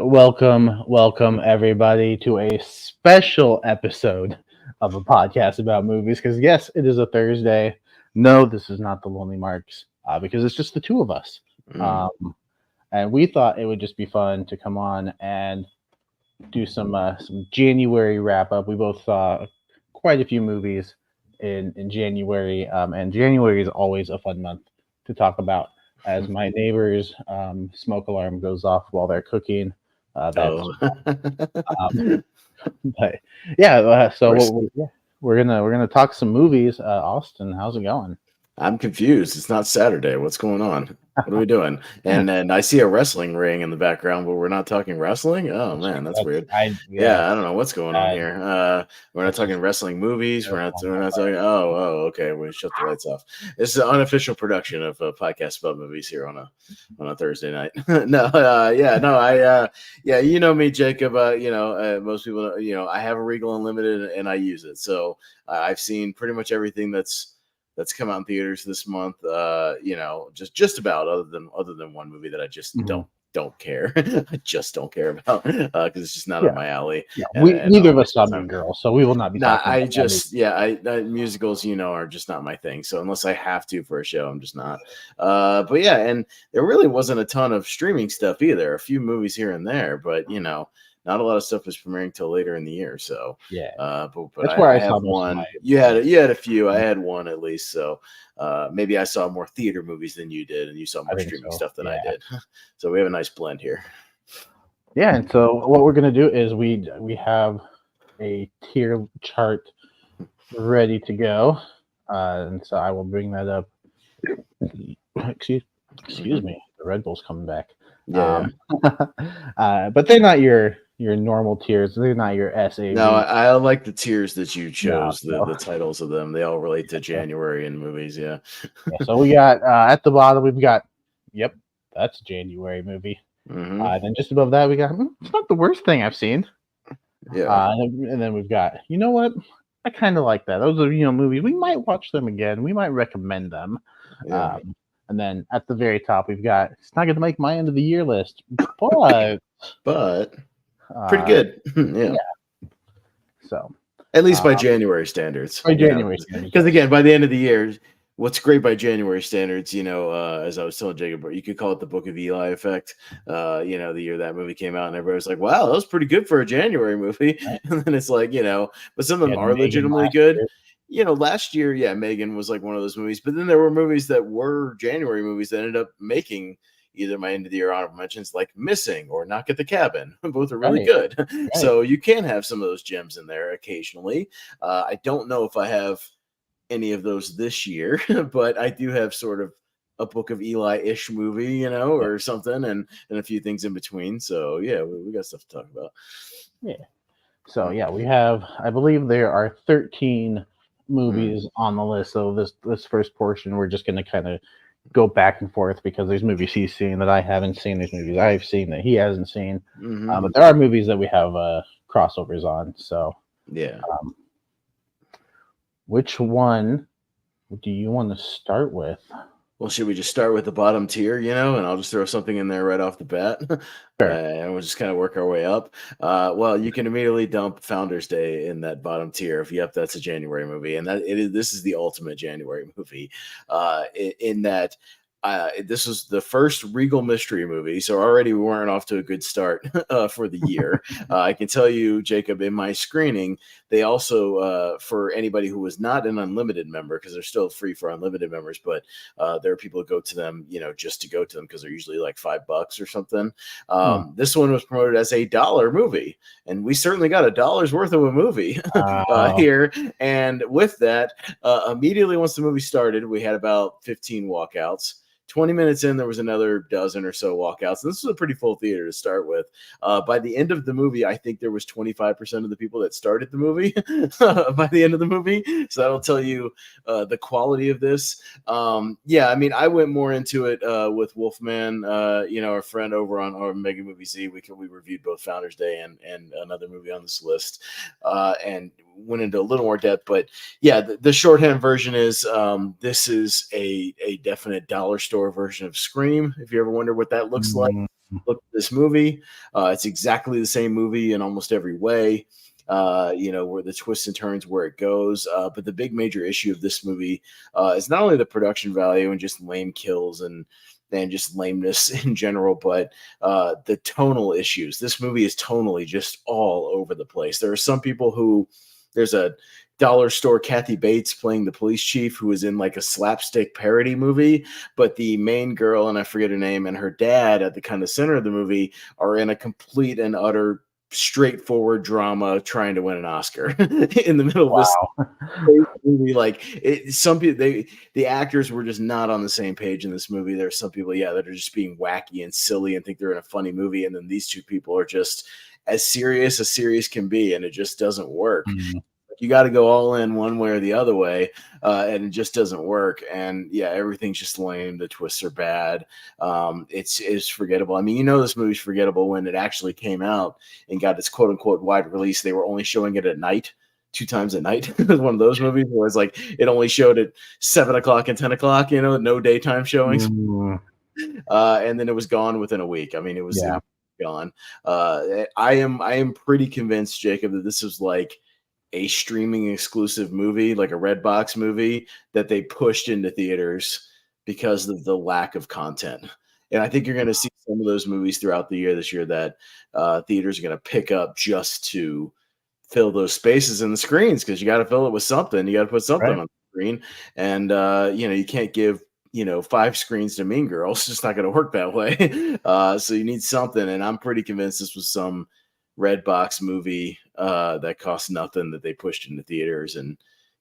welcome everybody to a special episode of a podcast about movies. Because yes, it is a Thursday. No, this is not the Lonely Marks, because it's just the two of us. And we thought it would just be fun to come on and do some January wrap up. We both saw quite a few movies in January, and January is always a fun month to talk about. As my neighbor's smoke alarm goes off while they're cooking, Oh, but yeah. So course. we're gonna talk some movies. Austin, how's it going? I'm confused. It's not Saturday. What's going on? What are we doing? And then I see a wrestling ring in the background, but we're not talking wrestling. Oh man, that's weird. Yeah, I don't know what's going on here. We're not talking wrestling movies. We're not talking. Oh, okay. We shut the lights off. This is an unofficial production of a podcast about movies here on a Thursday night. Yeah. You know me, Jacob. Most people. I have a Regal Unlimited and I use it. So I've seen pretty much everything that's come out in theaters this month. Just about other than one movie that I just don't care. I just don't care about because it's just not up my alley. Yeah, neither of us saw Mean Girls, so we will not be. Musicals, are just not my thing. So unless I have to for a show, I'm just not. But yeah, and there really wasn't a ton of streaming stuff either. A few movies here and there, but not a lot of stuff is premiering till later in the year. So yeah, but that's where I have saw one. You had a few. I had one at least. So maybe I saw more theater movies than you did, and you saw more streaming stuff than I did. So we have a nice blend here. Yeah, and so what we're gonna do is we have a tier chart ready to go, and so I will bring that up. Excuse me, the Red Bull's coming back. Yeah, but they're not your normal tiers. They're not your SA. No, I like the tiers that you chose. The titles of them, they all relate to January in movies. Yeah. So we got at the bottom we've got, yep, that's a January movie. Then just above that we got, it's not the worst thing I've seen. Yeah. And then we've got, you know what? I kind of like that. Those are movies we might watch them again. We might recommend them. Yeah. And then at the very top we've got, it's not going to make my end of the year list, but pretty good. Yeah. So at least by January standards. Because again, by the end of the year, what's great by January standards, as I was telling Jacob, you could call it the Book of Eli effect. The year that movie came out, and everybody was like, "Wow, that was pretty good for a January movie." Right. And then it's like, but some of them are legitimately good. Last year, Megan was like one of those movies, but then there were movies that were January movies that ended up making either my end of the year honorable mentions, like Missing or Knock at the Cabin. Both are really good. Right. So you can have some of those gems in there occasionally. I don't know if I have any of those this year, but I do have sort of a Book of Eli-ish movie, or something, and a few things in between. So yeah, we got stuff to talk about. Yeah. So yeah, we have, I believe there are 13 movies on the list. So this first portion, we're just going to kind of go back and forth because there's movies he's seen that I haven't seen. There's movies I've seen that he hasn't seen. But there are movies that we have crossovers on. So yeah. Which one do you want to start with? Well, should we just start with the bottom tier, and I'll just throw something in there right off the bat, sure. And we'll just kind of work our way up. Well, you can immediately dump Founders Day in that bottom tier. Yep, that's a January movie, and this is the ultimate January movie, in that. This was the first Regal mystery movie, so already we weren't off to a good start for the year. I can tell you, Jacob, in my screening, they also, for anybody who was not an Unlimited member, because they're still free for Unlimited members, but there are people who go to them, just to go to them because they're usually like $5 or something. This one was promoted as $1 movie, and we certainly got $1 worth of a movie here. And with that, immediately once the movie started, we had about 15 walkouts. 20 minutes in, there was another dozen or so walkouts. And this was a pretty full theater to start with. By the end of the movie, I think there was 25% of the people that started the movie by the end of the movie. So that'll tell you the quality of this. I went more into it with Wolfman, our friend over on our Mega Movie Z. We reviewed both Founders Day and another movie on this list, and went into a little more depth. But yeah, the shorthand version is this is a definite dollar store version of Scream. If you ever wonder what that looks like, look at this movie. It's exactly the same movie in almost every way. Where the twists and turns, where it goes. But the big major issue of this movie is not only the production value and just lame kills and just lameness in general, but the tonal issues. This movie is tonally just all over the place. There are some people who, there's a dollar store Kathy Bates playing the police chief who is in like a slapstick parody movie, but the main girl, and I forget her name, and her dad at the kind of center of the movie are in a complete and utter straightforward drama trying to win an Oscar in the middle of this movie. Like some people, the actors were just not on the same page in this movie. There's some people, that are just being wacky and silly and think they're in a funny movie, and then these two people are just as serious can be, and it just doesn't work. Mm-hmm. You got to go all in one way or the other way, and it just doesn't work. And everything's just lame. The twists are bad. It's forgettable. I mean, this movie's forgettable when it actually came out and got its quote unquote wide release. They were only showing it at night, 2 times a night. It was one of those movies where it's like it only showed at 7 o'clock and 10 o'clock. No daytime showings, and then it was gone within a week. I mean, it was gone. I am pretty convinced, Jacob, that this is like a streaming exclusive movie, like a Redbox movie that they pushed into theaters because of the lack of content. And I think you're going to see some of those movies throughout the year this year that theaters are going to pick up just to fill those spaces in the screens, because you got to fill it with something. You got to put something on the screen. And, you can't give 5 screens to Mean Girls. It's just not going to work that way. So you need something. And I'm pretty convinced this was some Redbox movie that cost nothing that they pushed into theaters and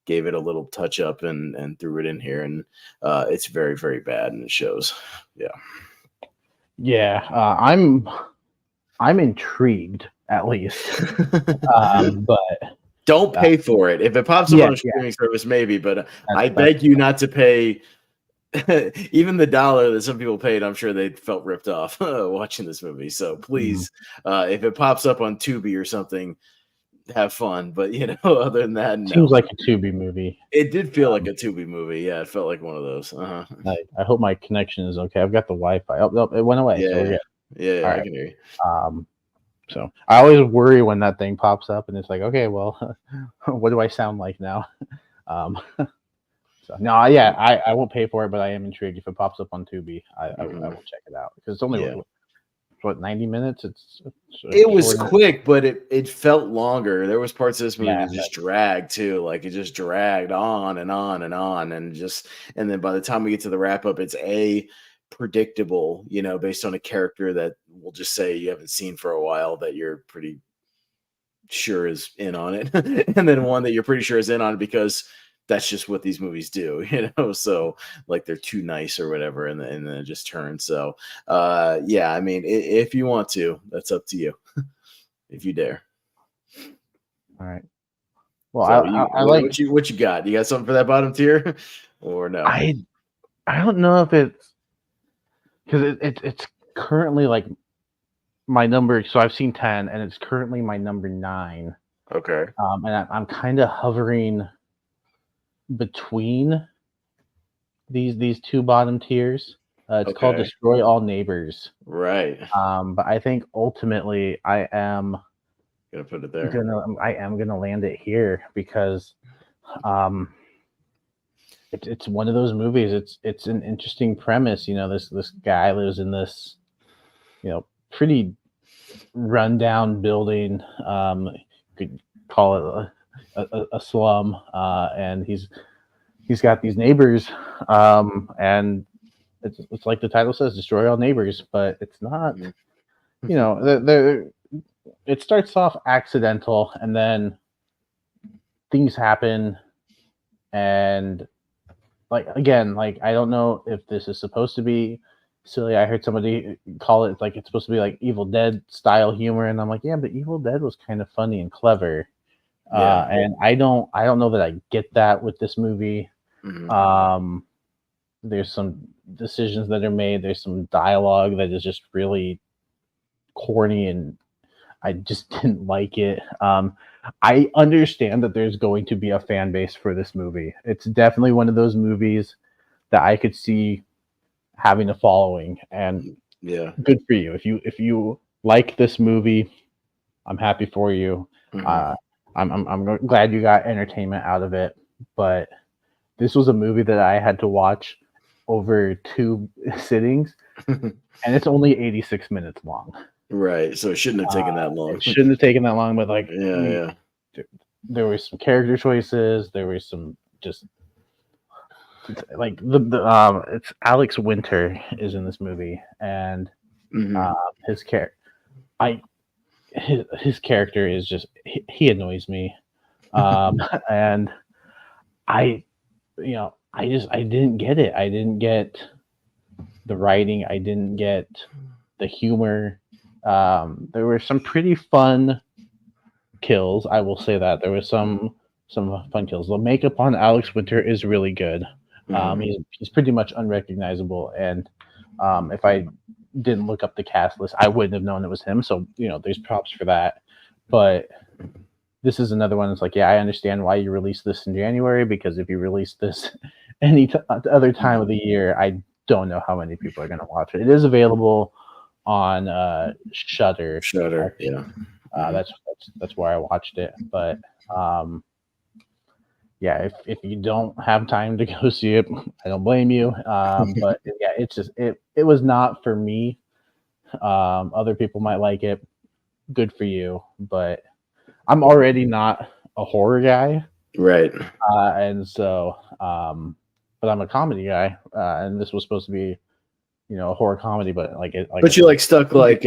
gave it a little touch up and threw it in here, and it's very, very bad, and it shows. I'm intrigued, at least. But don't pay for it. If it pops up on a streaming service, maybe, but I beg you not to pay even the $1 that some people paid. I'm sure they felt ripped off watching this movie. So please, if it pops up on Tubi or something, have fun. But other than that, no. Seems like a Tubi movie. It did feel like a Tubi movie. Yeah, it felt like one of those. I hope my connection is okay. I've got the Wi-Fi. Oh, it went away. Yeah, I can hear you. So I always worry when that thing pops up, and it's like, okay, well, what do I sound like now? So no, I won't pay for it, but I am intrigued. If it pops up on Tubi, I will check it out, because it's only 90 minutes. It was quick, but it felt longer. There was parts of this movie that just dragged too. Like it just dragged on and on and on, and then by the time we get to the wrap up, it's predictable, based on a character that we'll just say you haven't seen for a while that you're pretty sure is in on it, and then one that you're pretty sure is in on it because that's just what these movies do, so like they're too nice or whatever, and then it just turns. So I mean, if you want to, that's up to you. If you dare. All right. Well, so I like what you got. You got something for that bottom tier or no? I don't know if it's because it's currently like my number. So I've seen 10, and it's currently my number 9. Okay. And I'm kind of hovering between these 2 bottom tiers. It's called Destroy All Neighbors. Right. But I think ultimately I am gonna put it there. I am gonna land it here because it's one of those movies. It's an interesting premise. This guy lives in this pretty rundown building. You could call it a slum, and he's got these neighbors, and it's like the title says, destroy all neighbors, but it's not. It starts off accidental, and then things happen, and I don't know if this is supposed to be silly. I heard somebody call it like it's supposed to be like Evil Dead style humor, and I'm like, yeah, but Evil Dead was kind of funny and clever. And I don't know that I get that with this movie. Mm-hmm. There's some decisions that are made. There's some dialogue that is just really corny, and I just didn't like it. I understand that there's going to be a fan base for this movie. It's definitely one of those movies that I could see having a following, and Yeah. good for you. If you like this movie, I'm happy for you. Mhm. Uh, I'm glad you got entertainment out of it. But this was a movie that I had to watch over 2 sittings, and it's only 86 minutes long. Right. So it shouldn't have taken that long. It shouldn't have taken that long, but like Yeah, yeah. there were some character choices. There was some just like the it's Alex Winter is in this movie, and Mhm. his character, I his character is just he annoys me, and I I didn't get it. I didn't get the writing. I didn't get the humor. There were some pretty fun kills. I will say that there was some fun kills. The makeup on Alex Winter is really good. Mhm. He's pretty much unrecognizable, and if I didn't look up the cast list, I wouldn't have known it was him. So there's props for that. But this is another one that's like, yeah, I understand why you released this in January, because if you release this other time of the year, I don't know how many people are going to watch it. It is available on Shudder. Shutter. Yeah. Mhm. That's where I watched it. But um, yeah, if you don't have time to go see it, I don't blame you. But yeah, it was not for me. Other people might like it. Good for you, but I'm already not a horror guy, Right. and so but I'm a comedy guy, and this was supposed to be a horror comedy, but like I But you said, like stuck like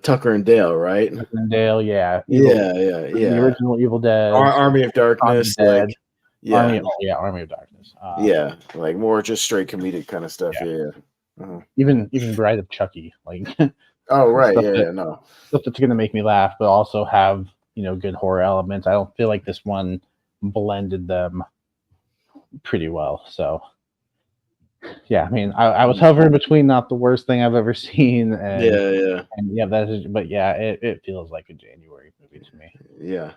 Tucker and Dale, right? Dale, yeah, Yeah, yeah, the yeah. original Evil Dead, Army of Army of Darkness, Dead, like yeah, Army of Darkness, yeah, like more just straight comedic kind of stuff. yeah, Yeah, yeah. Uh-huh. even Bride of Chucky, like Oh, right. stuff Yeah, that yeah. No. stuff that's gonna make me laugh, but also have good horror elements. I don't feel like this one blended them pretty well. So yeah, I mean, I was hovering between not the worst thing I've ever seen Yeah, yeah. and yeah, that is, but yeah, it feels like a January movie to me. Yeah.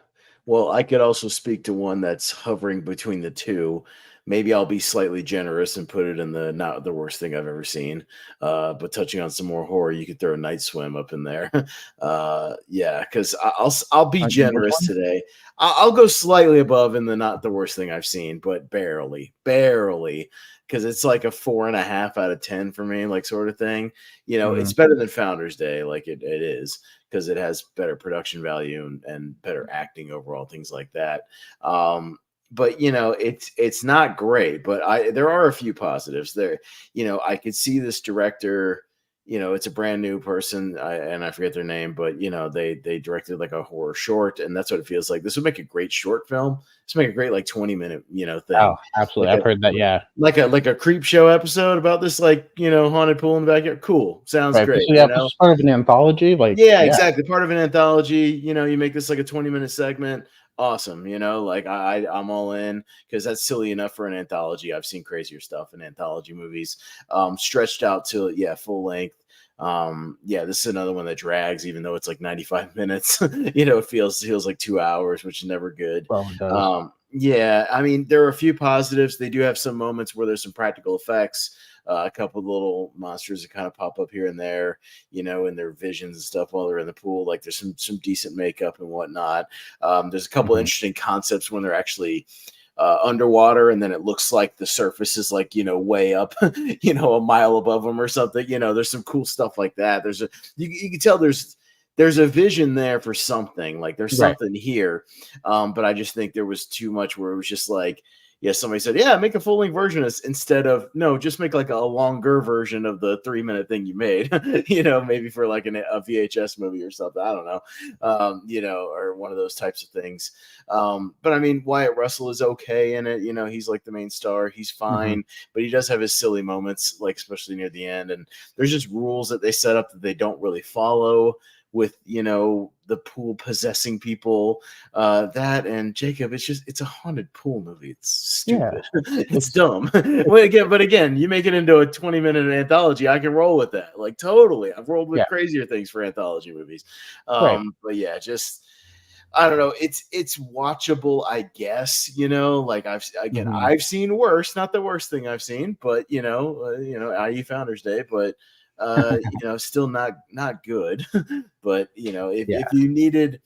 Well, I could also speak to one that's hovering between the two. Maybe I'll be slightly generous and put it in the not the worst thing I've ever seen. But touching on some more horror, you could throw Night Swim up in there. Yeah, because I'll be Which generous one? today. I'll go slightly above in the not the worst thing I've seen, but barely, barely, because it's like a 4.5 out of 10 for me, like sort of thing. It's Mm, better than Founders Day, like it is because it has better production value and better acting overall, things like that. But it's not great, but there are a few positives there. I could see this director. It's a brand new person, and I forget their name, but they directed like a horror short, and that's what it feels like. This would make a great short film. This would make a great like 20-minute oh, thing, absolutely. like I've a heard that. Yeah, like a creep show episode about this like haunted pool in the backyard. Cool, sounds right. great. This is part of an anthology. Like, Yeah, yeah, exactly. Part of an anthology. You make this like a 20-minute segment. Awesome. Like I'm all in because that's silly enough for an anthology. I've seen crazier stuff in anthology movies. Stretched out to full length. Yeah, this is another one that drags, even though it's like 95 minutes. It feels like 2 hours, which is never good. well, it does. Yeah, I mean, there are a few positives. They do have some moments where there's some practical effects. A couple of little monsters that kind of pop up here and there, in their visions and stuff while they're in the pool. Like there's some decent makeup and whatnot. There's a couple Mhm. interesting concepts when they're actually underwater, and then it looks like the surface is like way up, a mile above them or something. There's some cool stuff like that. You can tell there's a vision there for something. Like there's Right. something here, but I just think there was too much where it was just like, yeah, somebody said, yeah, make a full length version instead of no, just make like a longer version of the 3-minute thing you made, maybe for like a VHS movie or something. I don't know, or one of those types of things. But I mean, Wyatt Russell is okay in it. He's like the main star. He's Mhm. fine, but he does have his silly moments, like especially near the end. And there's just rules that they set up that they don't really follow with the pool possessing people, that and Jacob, it's a haunted pool movie. It's Yeah. stupid. It's It's dumb. But again, you make it into a 20-minute anthology, I can roll with that, like totally. I've rolled with yeah. crazier things for anthology movies. Right. But yeah, just I don't know. It's watchable, I guess. Like Mhm. I've seen worse. Not the worst thing I've seen, but i.e. Founders Day. But Still not good. But Yeah. if you needed,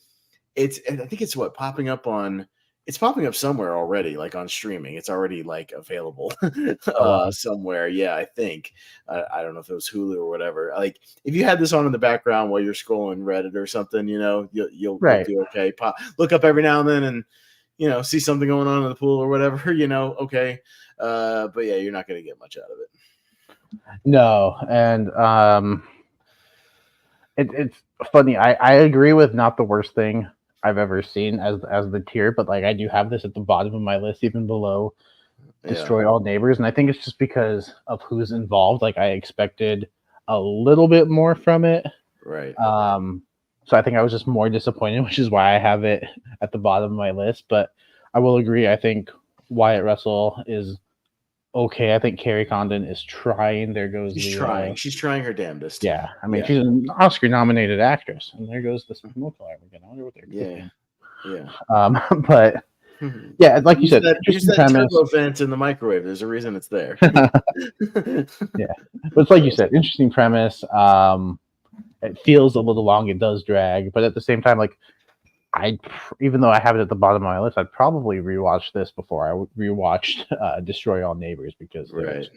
I think it's popping up on. It's popping up somewhere already, like on streaming. It's already like available Oh, wow. somewhere. Yeah, I think. I don't know if it was Hulu or whatever. Like if you had this on in the background while you're scrolling Reddit or something, you'll Right. do okay. Look up every now and then and see something going on in the pool or whatever. Okay. But yeah, you're not going to get much out of it. No, and it's funny. I agree with not the worst thing I've ever seen as the tier, but like I do have this at the bottom of my list, even below Destroy All Neighbors, and I think it's just because of who's involved. Like I expected a little bit more from it, Right. So I think I was just more disappointed, which is why I have it at the bottom of my list. But I will agree. I think Wyatt Russell is okay. I think Carrie Condon is trying. There goes She's trying. She's trying her damnedest. Yeah, I mean, she's an Oscar-nominated actress, and there goes the smoke alarm again. I wonder what they're cooking. Yeah. But yeah, like you said, use that turbo vent in the microwave. There's a reason it's there. Yeah, but it's like you said, interesting premise. It feels a little long. It does drag, but at the same time, like even though I have it at the bottom of my list, I'd probably rewatch this before I rewatched Destroy All Neighbors because there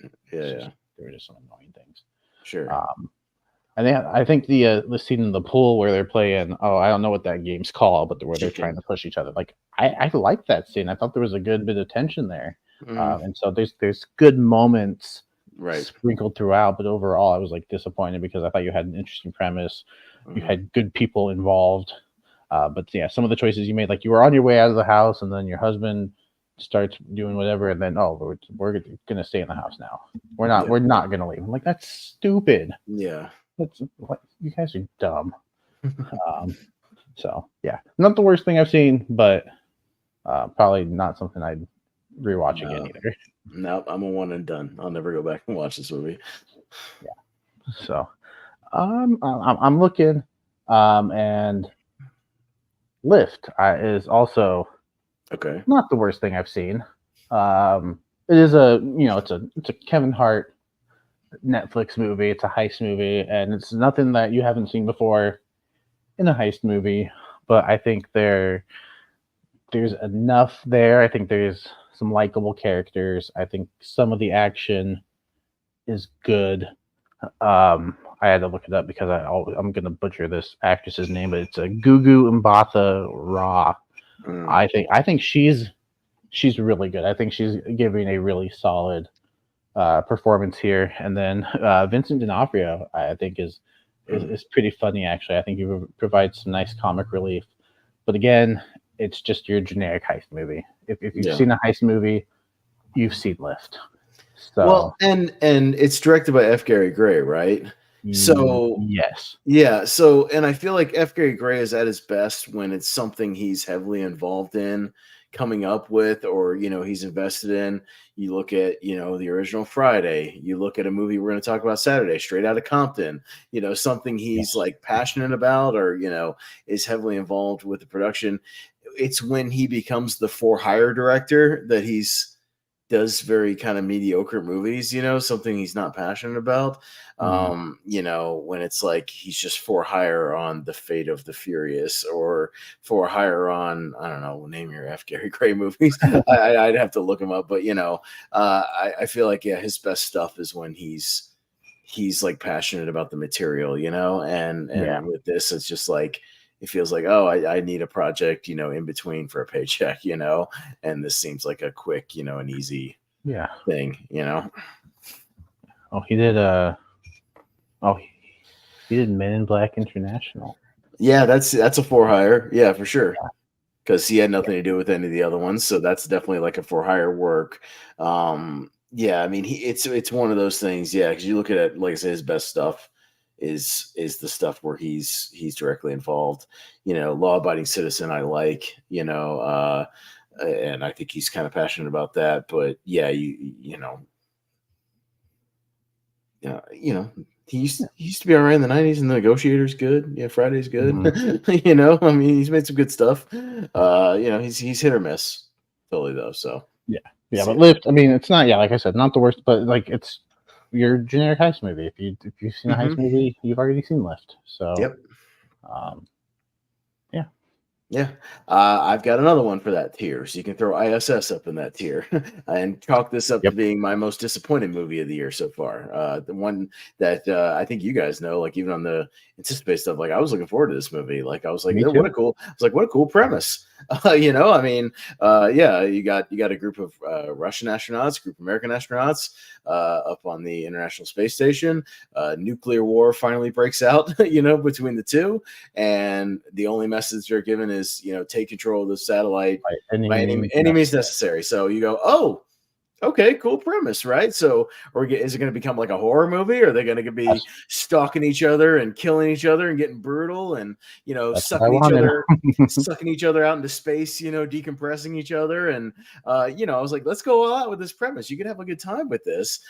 were just some annoying things. Sure. And I think the scene in the pool where they're playing, I don't know what that game's called, but where they're trying to push each other. Like I liked that scene. I thought there was a good bit of tension there, and so there's good moments sprinkled throughout. But overall, I was like disappointed because I thought you had an interesting premise, you had good people involved, but yeah, some of the choices you made, like you were on your way out of the house, and then your husband starts doing whatever, and then we're gonna stay in the house now. We're not gonna leave. I'm like, that's stupid. Yeah. You guys are dumb. So yeah, not the worst thing I've seen, but probably not something I'd rewatch again either. No, I'm a one and done. I'll never go back and watch this movie. Yeah. So I'm looking, and Lift is also not the worst thing I've seen. It is it's a Kevin Hart Netflix movie. It's a heist movie, and it's nothing that you haven't seen before in a heist movie, but I think there's enough there. I think there's some likable characters. I think some of the action is good. I had to look it up because I'm gonna butcher this actress's name, but it's a Gugu Mbatha Raw. I think she's really good. I think she's giving a really solid performance here, and then Vincent D'Onofrio I think is pretty funny actually. I think he provides some nice comic relief, but again, it's just your generic heist movie. If you've seen a heist movie, you've seen Lift. So well, and it's directed by F. Gary Gray, right? So yes, yeah. So and I feel like F. Gary Gray is at his best when it's something he's heavily involved in, coming up with, or he's invested in. You look at the original Friday. You look at a movie we're going to talk about Saturday, Straight Outta Compton. Something he's like passionate about, or is heavily involved with the production. It's when he becomes the for hire director that does very kind of mediocre movies, something he's not passionate about. When it's like he's just for hire on The Fate of the Furious, or for hire on, I don't know, name your F. Gary Gray movies. I'd have to look him up, but I feel like his best stuff is when he's like passionate about the material, and with this, it's just like, it feels like, I need a project, in between for a paycheck, and this seems like a quick, an easy thing, he did Men in Black International. Yeah, that's a for hire. Yeah, for sure. Because he had nothing to do with any of the other ones, so that's definitely like a for hire work. Yeah, I mean, it's one of those things. Yeah, because you look at it, like I said, his best stuff is the stuff where he's directly involved. Law Abiding Citizen, I like. And I think he's kind of passionate about that. But yeah, he used to be all right in the 90s, and The Negotiator's good. Yeah, Friday's good. I mean, he's made some good stuff. He's hit or miss totally though. So yeah, but Lift, I mean, it's not, like I said, not the worst, but like it's your generic heist movie. If you've seen a heist movie, you've already seen Lift. So Yep. Yeah. Yeah. I've got another one for that tier. So you can throw ISS up in that tier and chalk this up to being my most disappointing movie of the year so far. The one that I think you guys know, like even on the anticipated stuff, like I was looking forward to this movie. Like I was like, Me what too. a cool, I was like, what a cool premise. You know, I mean, yeah, you got a group of Russian astronauts, group of American astronauts up on the International Space Station. Nuclear war finally breaks out, you know, between the two, and the only message they're given is, you know, take control of the satellite by any means necessary. So you go, oh, okay, cool premise, right? So, is it going to become like a horror movie? Or are they going to be stalking each other and killing each other and getting brutal and, you know, sucking each other out into space, you know, decompressing each other? And, you know, I was like, let's go all out with this premise. You could have a good time with this.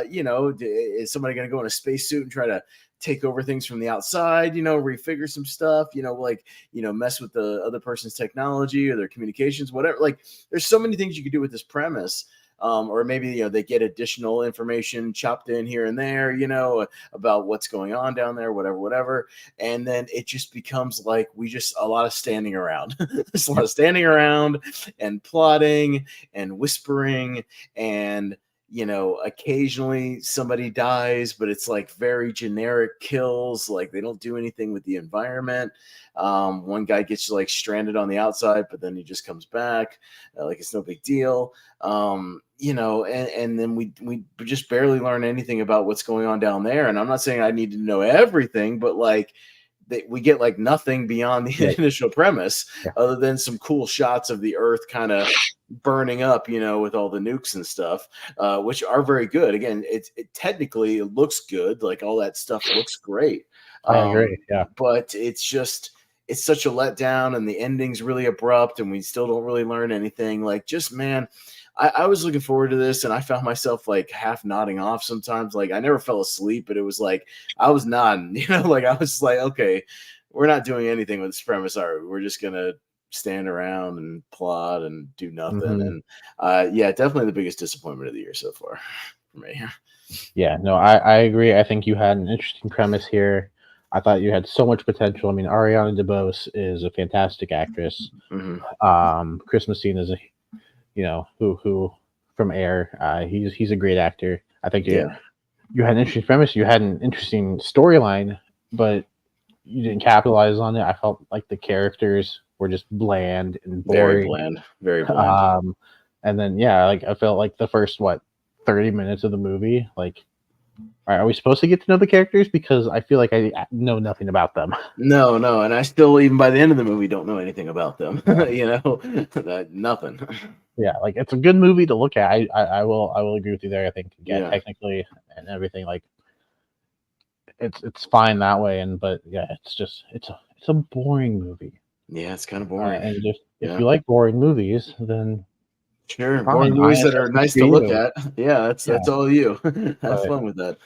You know, is somebody going to go in a spacesuit and try to take over things from the outside, you know, refigure some stuff, you know, like, you know, mess with the other person's technology or their communications, whatever. Like, there's so many things you could do with this premise. Or maybe, you know, they get additional information chopped in here and there, you know, about what's going on down there, whatever. And then it just becomes like a lot of standing around. There's a lot of standing around and plotting and whispering, and, you know, occasionally somebody dies, but it's like very generic kills. Like they don't do anything with the environment. One guy gets like stranded on the outside, but then he just comes back. Like it's no big deal. You know, and then we just barely learn anything about what's going on down there. And I'm not saying I need to know everything, but like we get like nothing beyond the initial premise, other than some cool shots of the Earth kind of burning up, you know, with all the nukes and stuff, which are very good. Again, it technically it looks good, like all that stuff looks great. I agree. Yeah, but it's such a letdown, and the ending's really abrupt, and we still don't really learn anything. Like, just man, I was looking forward to this, and I found myself like half nodding off sometimes. Like I never fell asleep, but it was like I was nodding, you know, like I was like, okay, we're not doing anything with this premise, are we? We're just gonna stand around and plot and do nothing. And yeah, definitely the biggest disappointment of the year so far for me. Yeah, no, I agree. I think you had an interesting premise here. I thought you had so much potential. I mean, Ariana DeBose is a fantastic actress. Chris Messina is you know, who from Air. He's a great actor. I think you had an interesting premise. You had an interesting storyline, but you didn't capitalize on it. I felt like the characters were just bland and boring. Very bland. And then like I felt like the first 30 minutes of the movie, like, are we supposed to get to know the characters? Because I feel like I know nothing about them. No, and I still, even by the end of the movie, don't know anything about them. You know, nothing. Yeah, like it's a good movie to look at. I will agree with you there. I think technically and everything, like it's fine that way. But it's a boring movie. Yeah, it's kind of boring. And just if you like boring movies, then sure, boring movies that are nice to look at. Yeah, that's all you. Have fun with that.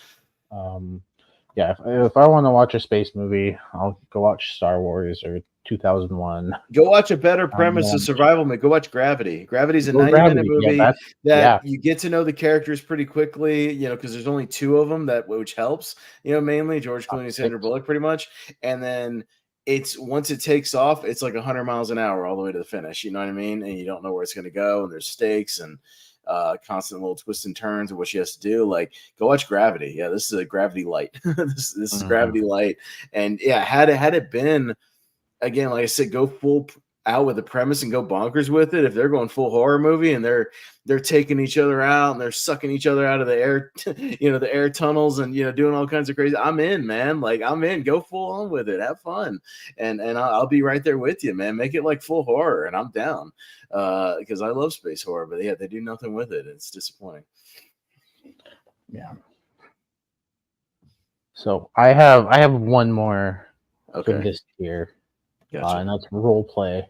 If I want to watch a space movie, I'll go watch Star Wars or 2001. Go watch a better premise of survival movie. Go watch Gravity. Gravity's a 90-minute movie that you get to know the characters pretty quickly, you know, because there's only two of them, which helps, you know, mainly George Clooney and Sandra Bullock pretty much. And then once it takes off, it's like 100 miles an hour all the way to the finish. You know what I mean? And you don't know where it's going to go, and there's stakes and constant little twists and turns of what she has to do. Like, go watch Gravity. Yeah, this is a Gravity Light. this is Gravity Light. And yeah, had it been, again, like I said, go full out with the premise and go bonkers with it. If they're going full horror movie and they're taking each other out and they're sucking each other out of the air, you know, the air tunnels, and, you know, doing all kinds of crazy, I'm in, man. Like, I'm in. Go full on with it. Have fun. And I'll be right there with you, man. Make it like full horror, and I'm down. Because I love space horror, but yeah, they do nothing with it. It's disappointing. Yeah. So I have one more from this tier. Gotcha. And that's Role Play.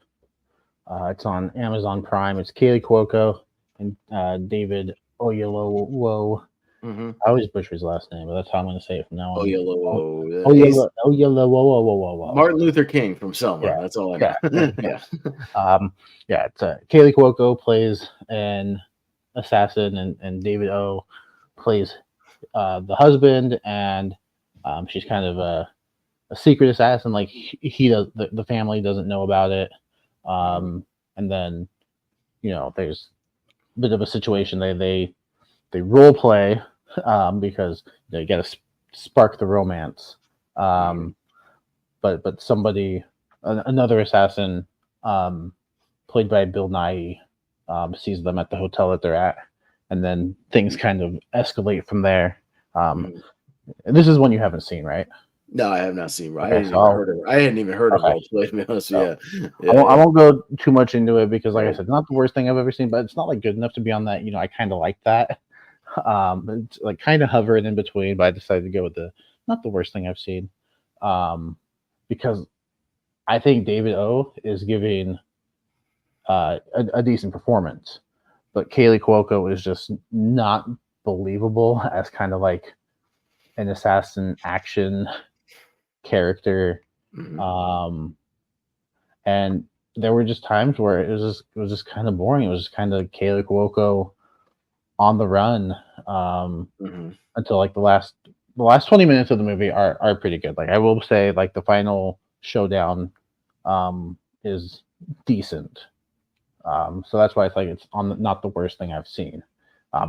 It's on Amazon Prime. It's Kaley Cuoco and David Oyelowo. I always butcher his last name, but that's how I'm going to say it from now on. Oyelowo. Martin Luther King from Selma. Yeah. That's all I know. It's Kaley Cuoco plays an assassin, and David O plays the husband, and she's kind of a secret assassin. Like he does, the family doesn't know about it. And then there's a bit of a situation. They role play because you got to spark the romance. But somebody, another assassin, played by Bill Nighy, sees them at the hotel that they're at, and then things kind of escalate from there. This is one you haven't seen, right? No, I have not seen. Okay, I hadn't even heard of okay. role play. To be honest, So, yeah. I won't go too much into it because, like I said, it's not the worst thing I've ever seen, but it's not like good enough to be on that. I kind of like that. It's like kind of hovering in between, but I decided to go with the not the worst thing I've seen, because I think David O is giving a decent performance, but Kaylee Cuoco is just not believable as kind of like an assassin action character. And there were just times where it was just kind of boring. It was just kind of Kaylee Cuoco on the run until like the last 20 minutes of the movie are pretty good. Like I will say, like the final showdown is decent. So that's why it's like it's not the worst thing I've seen.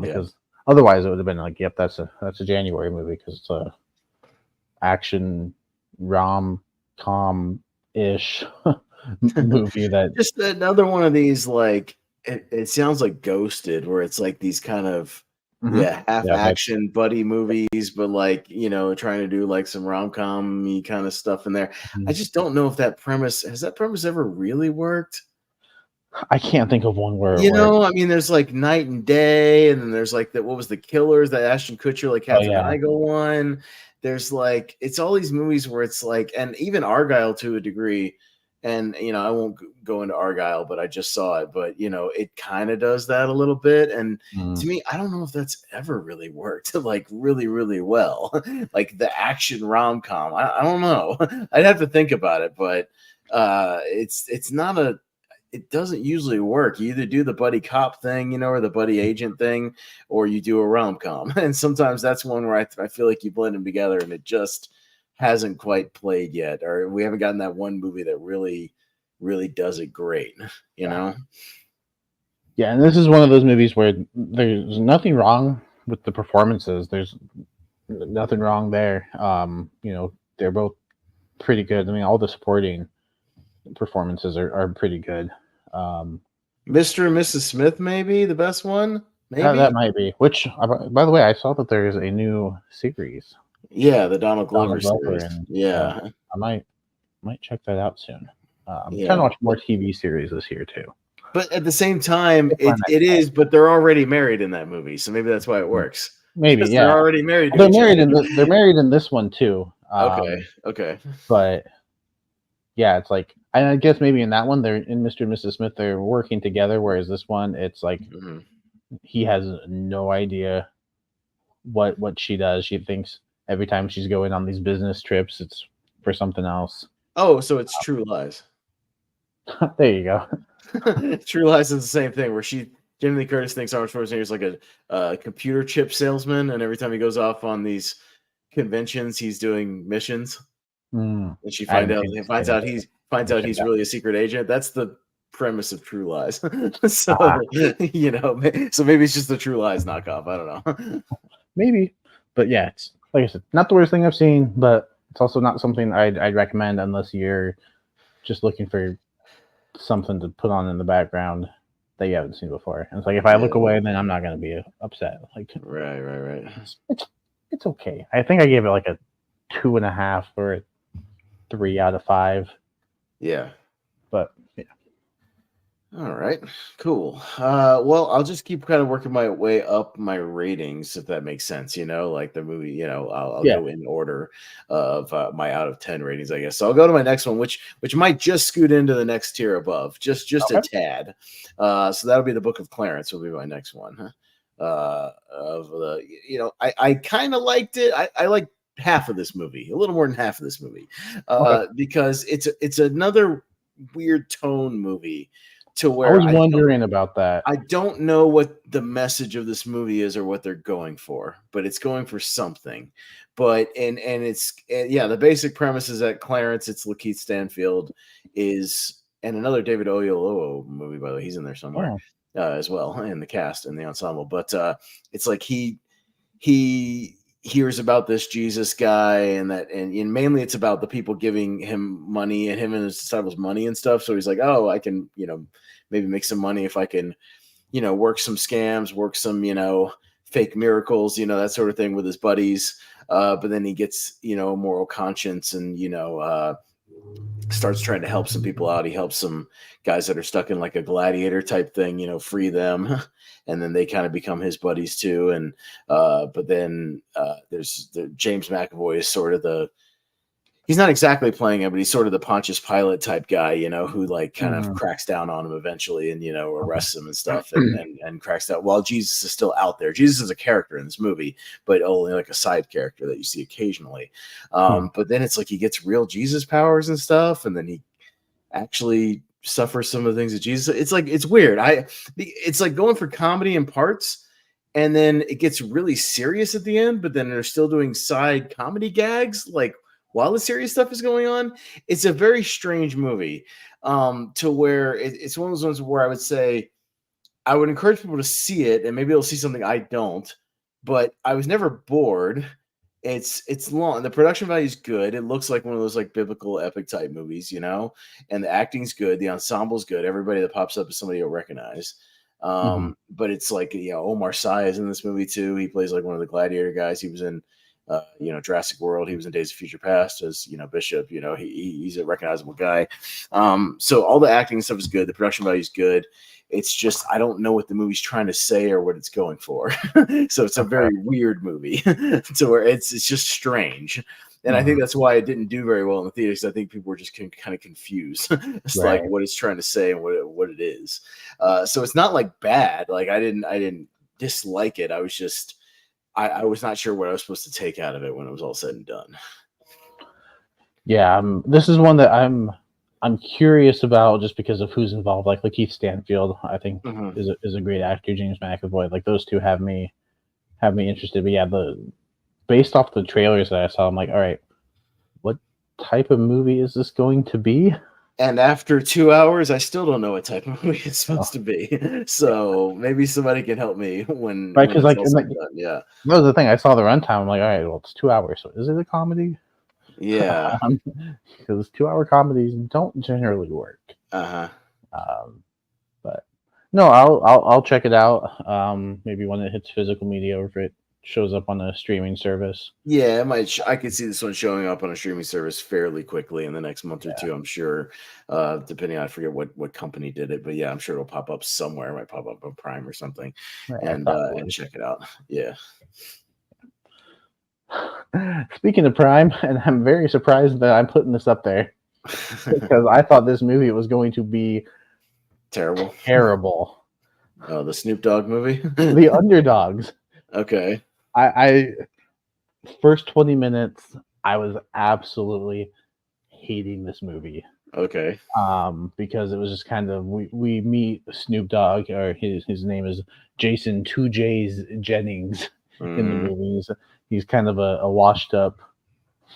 Because otherwise it would have been like, yep, that's a January movie because it's a action rom-com ish movie that just another one of these like it sounds like Ghosted, where it's like these kind of half action buddy movies, but like trying to do like some rom-com-y kind of stuff in there. I just don't know if that premise ever really worked. I can't think of one where I mean, there's like Night and Day, and then there's like what was The Killers, that Ashton Kutcher, like Catherine Heigl one. There's like it's all these movies where it's like, and even Argyle to a degree. And I won't go into Argyle, but I just saw it. But it kind of does that a little bit. And to me, I don't know if that's ever really worked like really, really well. Like the action rom-com. I don't know. I'd have to think about it, but it's not a. It doesn't usually work. You either do the buddy cop thing, or the buddy agent thing, or you do a rom-com. And sometimes that's one where I feel like you blend them together, and it just hasn't quite played yet, or we haven't gotten that one movie that really, really does it great, Yeah, and this is one of those movies where there's nothing wrong with the performances. There's nothing wrong there. They're both pretty good. I mean, all the supporting performances are pretty good. Mr. and Mrs. Smith, maybe the best one. Maybe that might be. Which, by the way, I saw that there is a new series. Yeah, the Donald Glover series. And, yeah, I might check that out soon. I'm trying to watch more TV series this year too. But at the same time, it is. But they're already married in that movie, so maybe that's why it works. Maybe they're already married. They're married they're married in this one too. Okay. But yeah, it's like I guess maybe in that one they're in Mr. and Mrs. Smith. They're working together, whereas this one it's like he has no idea what she does. She thinks every time she's going on these business trips, it's for something else. Oh, so it's True Lies. There you go. True Lies is the same thing where Jamie Lee Curtis thinks Arnold Schwarzenegger is like a computer chip salesman, and every time he goes off on these conventions, he's doing missions. And she finds out he's really a secret agent. That's the premise of True Lies. So so maybe it's just the True Lies knockoff. I don't know. Maybe, but yeah, it's like I said, not the worst thing I've seen, but it's also not something I'd recommend unless you're just looking for something to put on in the background that you haven't seen before. And it's like if I look away, then I'm not going to be upset. Like right. It's okay. I think I gave it like a 2.5 or a 3 out of 5. Yeah, but yeah. All right, cool. Well, I'll just keep kind of working my way up my ratings, if that makes sense. Like the movie, I'll go in order of my out of 10 ratings, I guess. So I'll go to my next one, which might just scoot into the next tier above, just a tad. So that'll be The Book of Clarence. Will be my next one. Of the, I kind of liked it. I like half of this movie, a little more than half of this movie, because it's another weird tone movie. to I where was wondering about that. I don't know what the message of this movie is or what they're going for, but it's going for something. But the basic premise is that Clarence, it's Lakeith Stanfield, is, and another David Oyelowo movie, by the way, he's in there somewhere Oh. as well in the cast in the ensemble. But it's like he hears about this Jesus guy, and mainly it's about the people giving him money and him and his disciples money and stuff. So he's like, oh, I can, maybe make some money if I can, work some scams, work some, fake miracles, that sort of thing with his buddies. But then he gets, a moral conscience and, starts trying to help some people out. He helps some guys that are stuck in like a gladiator type thing, free them. And then they kind of become his buddies too. And, but then there's James McAvoy is sort of he's not exactly playing him, but he's sort of the Pontius Pilate type guy, who like kind of cracks down on him eventually and, arrests him and stuff and cracks down while Jesus is still out there. Jesus is a character in this movie, but only like a side character that you see occasionally. But then it's like he gets real Jesus powers and stuff. And then he actually suffers some of the things that Jesus, it's weird. It's like going for comedy in parts. And then it gets really serious at the end, but then they're still doing side comedy gags. Like, while the serious stuff is going on, it's a very strange movie to where it's one of those ones where I would say I would encourage people to see it, and maybe they'll see something I don't, but I was never bored. It's long. The production value is good. It looks like one of those like biblical epic type movies, and the acting's good. The ensemble's good. Everybody that pops up is somebody you'll recognize. But it's like, Omar Sy is in this movie too. He plays like one of the gladiator guys. He was in Jurassic World. He was in Days of Future Past as, Bishop. He's a recognizable guy. So all the acting stuff is good. The production value is good. It's just, I don't know what the movie's trying to say or what it's going for. So it's a very weird movie to where it's just strange. And I think that's why it didn't do very well in the theaters. I think people were just kind of confused. It's Right. like what it's trying to say and what it is. So it's not like bad. Like I didn't dislike it. I was just, I was not sure what I was supposed to take out of it when it was all said and done. Yeah, this is one that I'm curious about just because of who's involved. Like Lakeith Stanfield, I think is a great actor. James McAvoy, like those two have me interested. But yeah, based off the trailers that I saw, I'm like, all right, what type of movie is this going to be? And after 2 hours, I still don't know what type of movie it's supposed to be. So maybe somebody can help me when because it's all said and done. Yeah, that was the thing. I saw the runtime. I'm like, all right, well, it's 2 hours. So is it a comedy? Yeah, because 2 hour comedies don't generally work. But no, I'll check it out. Maybe when it hits physical media, or if it shows up on a streaming service. Yeah, it might. I could see this one showing up on a streaming service fairly quickly in the next month or two. I'm sure, depending on, I forget what company did it, but yeah, I'm sure it'll pop up somewhere. It might pop up on Prime or something, and check it out. Yeah. Speaking of Prime, and I'm very surprised that I'm putting this up there because I thought this movie was going to be terrible. Oh, the Snoop Dogg movie, The Underdogs. Okay. I first 20 minutes, I was absolutely hating this movie. Okay. Because it was just kind of we meet Snoop Dogg, or his name is Jason 2J's Jennings in the movies. He's kind of a washed up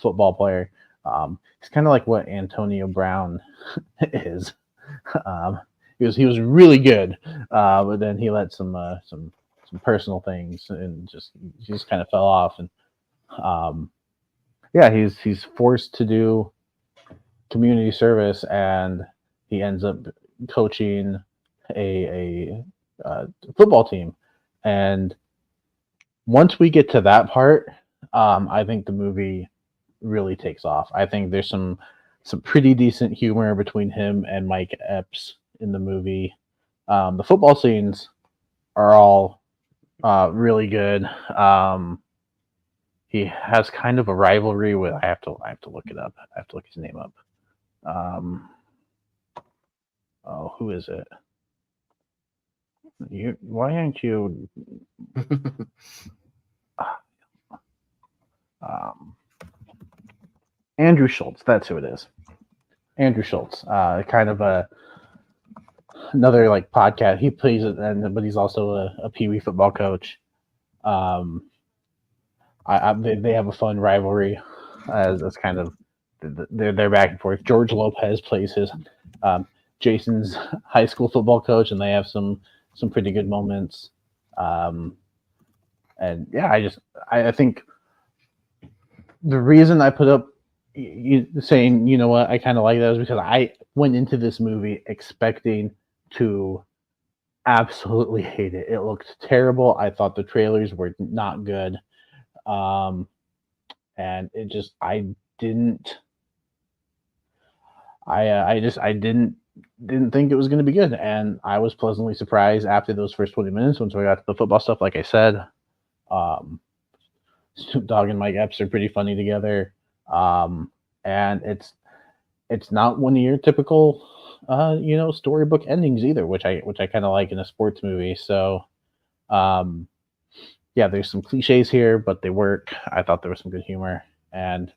football player. He's kind of like what Antonio Brown is. He was really good, but then he let some personal things and just kind of fell off. And he's forced to do community service, and he ends up coaching a football team. And once we get to that part, I think the movie really takes off. I think there's some pretty decent humor between him and Mike Epps in the movie. The football scenes are all really good. He has kind of a rivalry with, I have to look it up. I have to look his name up. Who is it? Why aren't you? Andrew Schultz. That's who it is. Andrew Schultz. Kind of a another like podcast. He plays it, but he's also a Pee Wee football coach. They have a fun rivalry as kind of they're back and forth. George Lopez plays his Jason's high school football coach, and they have some pretty good moments. And yeah, I think the reason I put up saying, you know what, I kind of like that is because I went into this movie expecting to absolutely hate it. It looked terrible. I thought the trailers were not good. And it just, I didn't think it was going to be good. And I was pleasantly surprised after those first 20 minutes once we got to the football stuff. Like I said, Snoop Dogg and Mike Epps are pretty funny together. And it's not one of your typical, storybook endings either, which I kind of like in a sports movie. So, yeah, there's some cliches here, but they work. I thought there was some good humor, and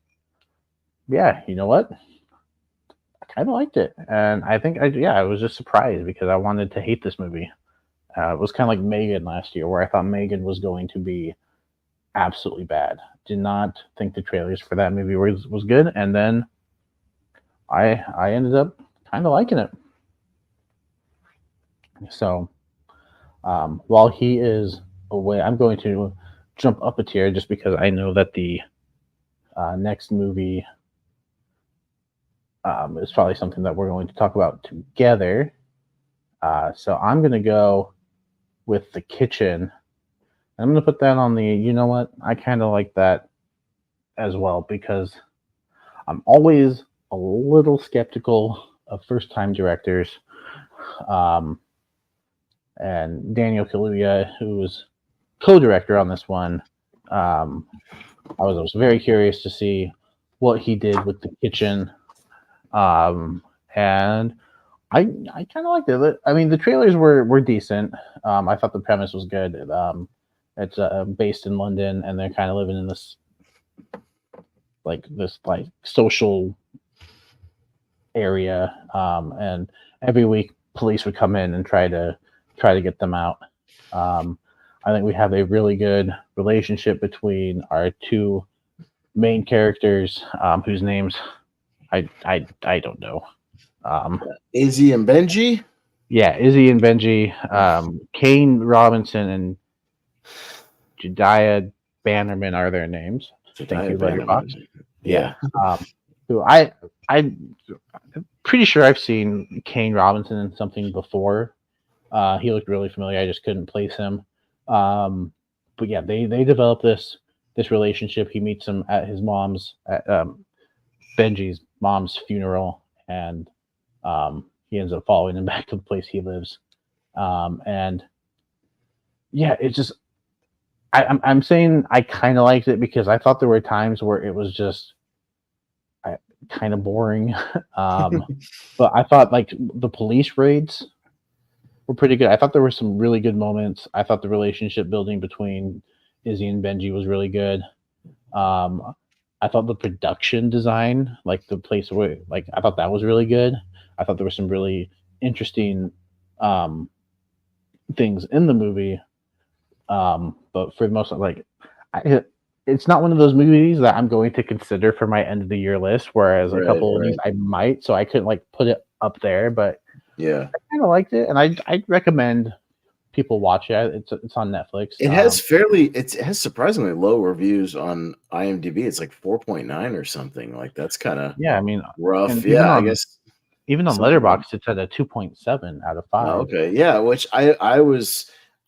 yeah, you know what? I kind of liked it, and I think I was just surprised because I wanted to hate this movie. It was kind of like Megan last year, where I thought Megan was going to be absolutely bad. Did not think the trailers for that movie was good, and then I ended up kind of liking it. So while he is away, I'm going to jump up a tier just because I know that the next movie is probably something that we're going to talk about together. So I'm going to go with The Kitchen. I'm going to put that on the, you know what, I kind of like that as well because I'm always a little skeptical of first-time directors. And Daniel Kaluuya, who was co-director on this one, I was very curious to see what he did with The Kitchen, and I kind of liked it. I mean, the trailers were decent. I thought the premise was good. It's based in London, and they're kind of living in this social area, and every week police would come in and try to get them out. I think we have a really good relationship between our two main characters, whose names I don't know. Izzy and Benji. Yeah, Izzy and Benji, Kane Robinson and Jediah Bannerman are their names. Thank you, Letterboxd. Yeah. Who I'm pretty sure I've seen Kane Robinson in something before. He looked really familiar. I just couldn't place him. But yeah, they develop this relationship. He meets him at his mom's, at Benji's mom's funeral, and he ends up following him back to the place he lives. And yeah, it's just I'm saying I kind of liked it because I thought there were times where it was just kind of boring. But I thought like the police raids were pretty good. I thought there were some really good moments. I thought the relationship building between Izzy and Benji was really good. I thought the production design, like the place where, like, I thought that was really good. I thought there were some really interesting things in the movie. But for the most, like, it's not one of those movies that I'm going to consider for my end of the year list. Whereas a couple of these I might, so I couldn't like put it up there. But yeah, I kind of liked it, and I'd recommend people watch it. It's on Netflix. It has surprisingly low reviews on IMDb. It's like 4.9 or something. Like that's kind of I mean, rough. Yeah, I guess even on Letterboxd it's at a 2.7 out of 5. Oh, okay, yeah. Which I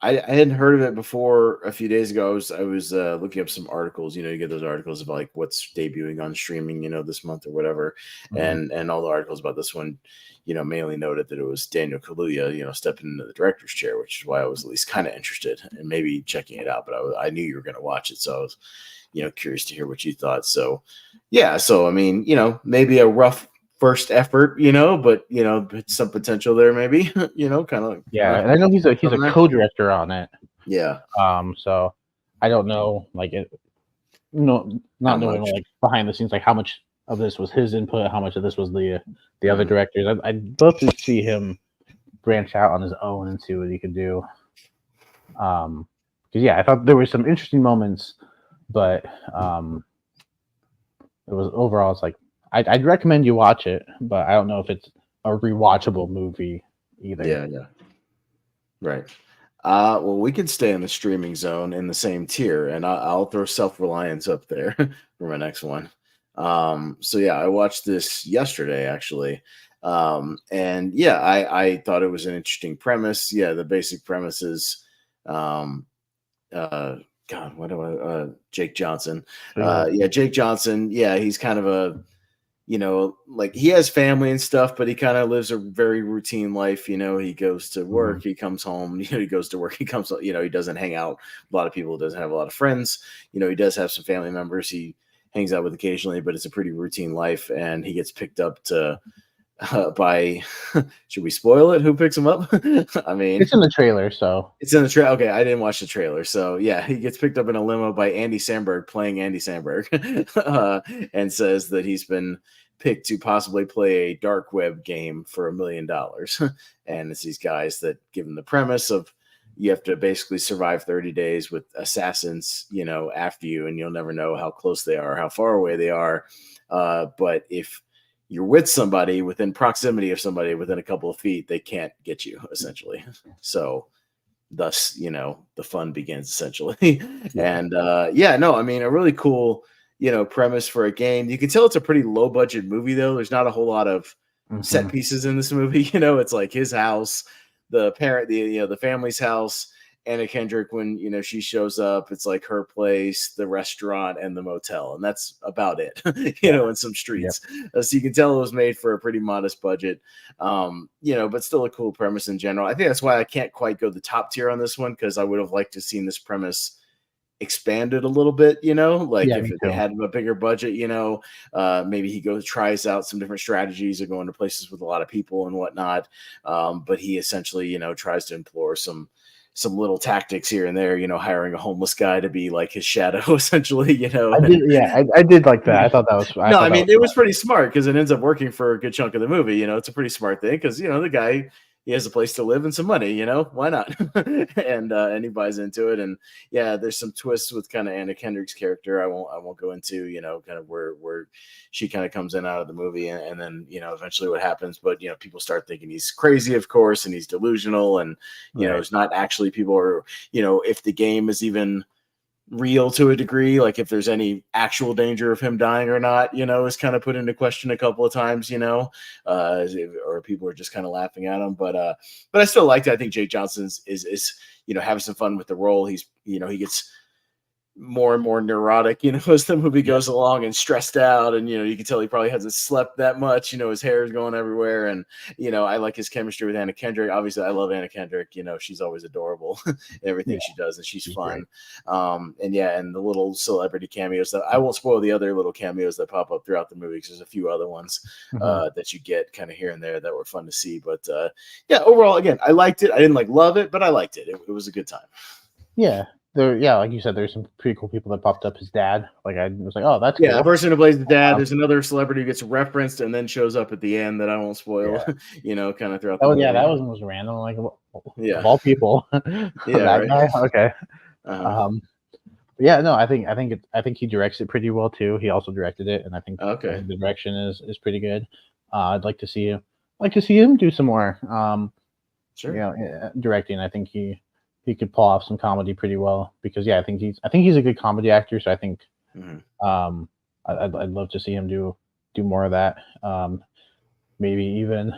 hadn't heard of it before. A few days ago, I was looking up some articles. You get those articles of like what's debuting on streaming, this month or whatever, and all the articles about this one, mainly noted that it was Daniel Kaluuya, stepping into the director's chair, which is why I was at least kind of interested in maybe checking it out. But I knew you were going to watch it, so I was, curious to hear what you thought. So, yeah. So I mean, maybe a rough first effort, but some potential there, maybe, kind of. Yeah, and I know he's a co-director on it. Yeah. So I don't know, like, not knowing like behind the scenes, like how much of this was his input, how much of this was the other directors. I'd love to see him branch out on his own and see what he could do. Because yeah, I thought there were some interesting moments, but it was overall. It's like I'd recommend you watch it, but I don't know if it's a rewatchable movie either. Yeah. Right. Well, we can stay in the streaming zone in the same tier, and I'll throw Self-Reliance up there for my next one. So yeah, I watched this yesterday actually. And yeah, I thought it was an interesting premise. Yeah, the basic premise is, God, what do I, Jake Johnson. Yeah, Jake Johnson. Yeah, he's kind of a, like he has family and stuff, but he kind of lives a very routine life. He goes to work, he comes home, he goes to work, he comes, he doesn't hang out. A lot of people, doesn't have a lot of friends. He does have some family members he hangs out with occasionally, but it's a pretty routine life. And he gets picked up by, should we spoil it? Who picks him up? I mean, it's in the trailer, so it's in the trailer. Okay, I didn't watch the trailer, so yeah, he gets picked up in a limo by Andy Samberg, playing Andy Samberg, and says that he's been picked to possibly play a dark web game for $1 million. And it's these guys that give him the premise of you have to basically survive 30 days with assassins, after you, and you'll never know how close they are, how far away they are. But if you're with somebody within proximity of somebody within a couple of feet, they can't get you essentially. So thus, the fun begins essentially. And I mean, a really cool, premise for a game. You can tell it's a pretty low budget movie though. There's not a whole lot of set pieces in this movie. It's like his house, the parent, the family's house, Anna Kendrick, when she shows up, it's like her place, the restaurant, and the motel, and that's about it. In some streets. So you can tell it was made for a pretty modest budget, but still a cool premise in general. I think that's why I can't quite go the top tier on this one, because I would have liked to have seen this premise expanded a little bit. If they had a bigger budget, maybe he tries out some different strategies of going to places with a lot of people and whatnot. But he essentially, tries to employ some little tactics here and there, hiring a homeless guy to be like his shadow, essentially, I did like that. I thought that was. It was pretty smart because it ends up working for a good chunk of the movie. It's a pretty smart thing because the guy, he has a place to live and some money, why not? and he buys into it. And yeah, there's some twists with kind of Anna Kendrick's character. I won't go into, kind of where she kind of comes in out of the movie and then, eventually what happens. But, people start thinking he's crazy, of course, and he's delusional. And, it's not actually people are, if the game is even real to a degree, like if there's any actual danger of him dying or not, is kind of put into question a couple of times, or people are just kind of laughing at him. But I still liked it. I think Jake Johnson is having some fun with the role. He's, he gets more and more neurotic, as the movie goes along, and stressed out. And, you can tell he probably hasn't slept that much, his hair is going everywhere. And, I like his chemistry with Anna Kendrick. Obviously I love Anna Kendrick, she's always adorable in everything she does, and she's fun. And the little celebrity cameos that I won't spoil, the other little cameos that pop up throughout the movie, because there's a few other ones that you get kind of here and there that were fun to see. But overall, again, I liked it. I didn't love it, but I liked it. It was a good time. Yeah. Like you said, there's some pretty cool people that popped up. His dad, like I was like, oh, that's cool. The person who plays the dad. There's another celebrity who gets referenced and then shows up at the end that I won't spoil. Kind of throughout. Oh yeah, that was random. Like, of all people, that guy. Okay. I think he directs it pretty well too. He also directed it, and I think the direction is pretty good. I'd like to see him do some more. Directing. I think he could pull off some comedy pretty well, because I think he's a good comedy actor. So I think I'd love to see him do more of that. Maybe even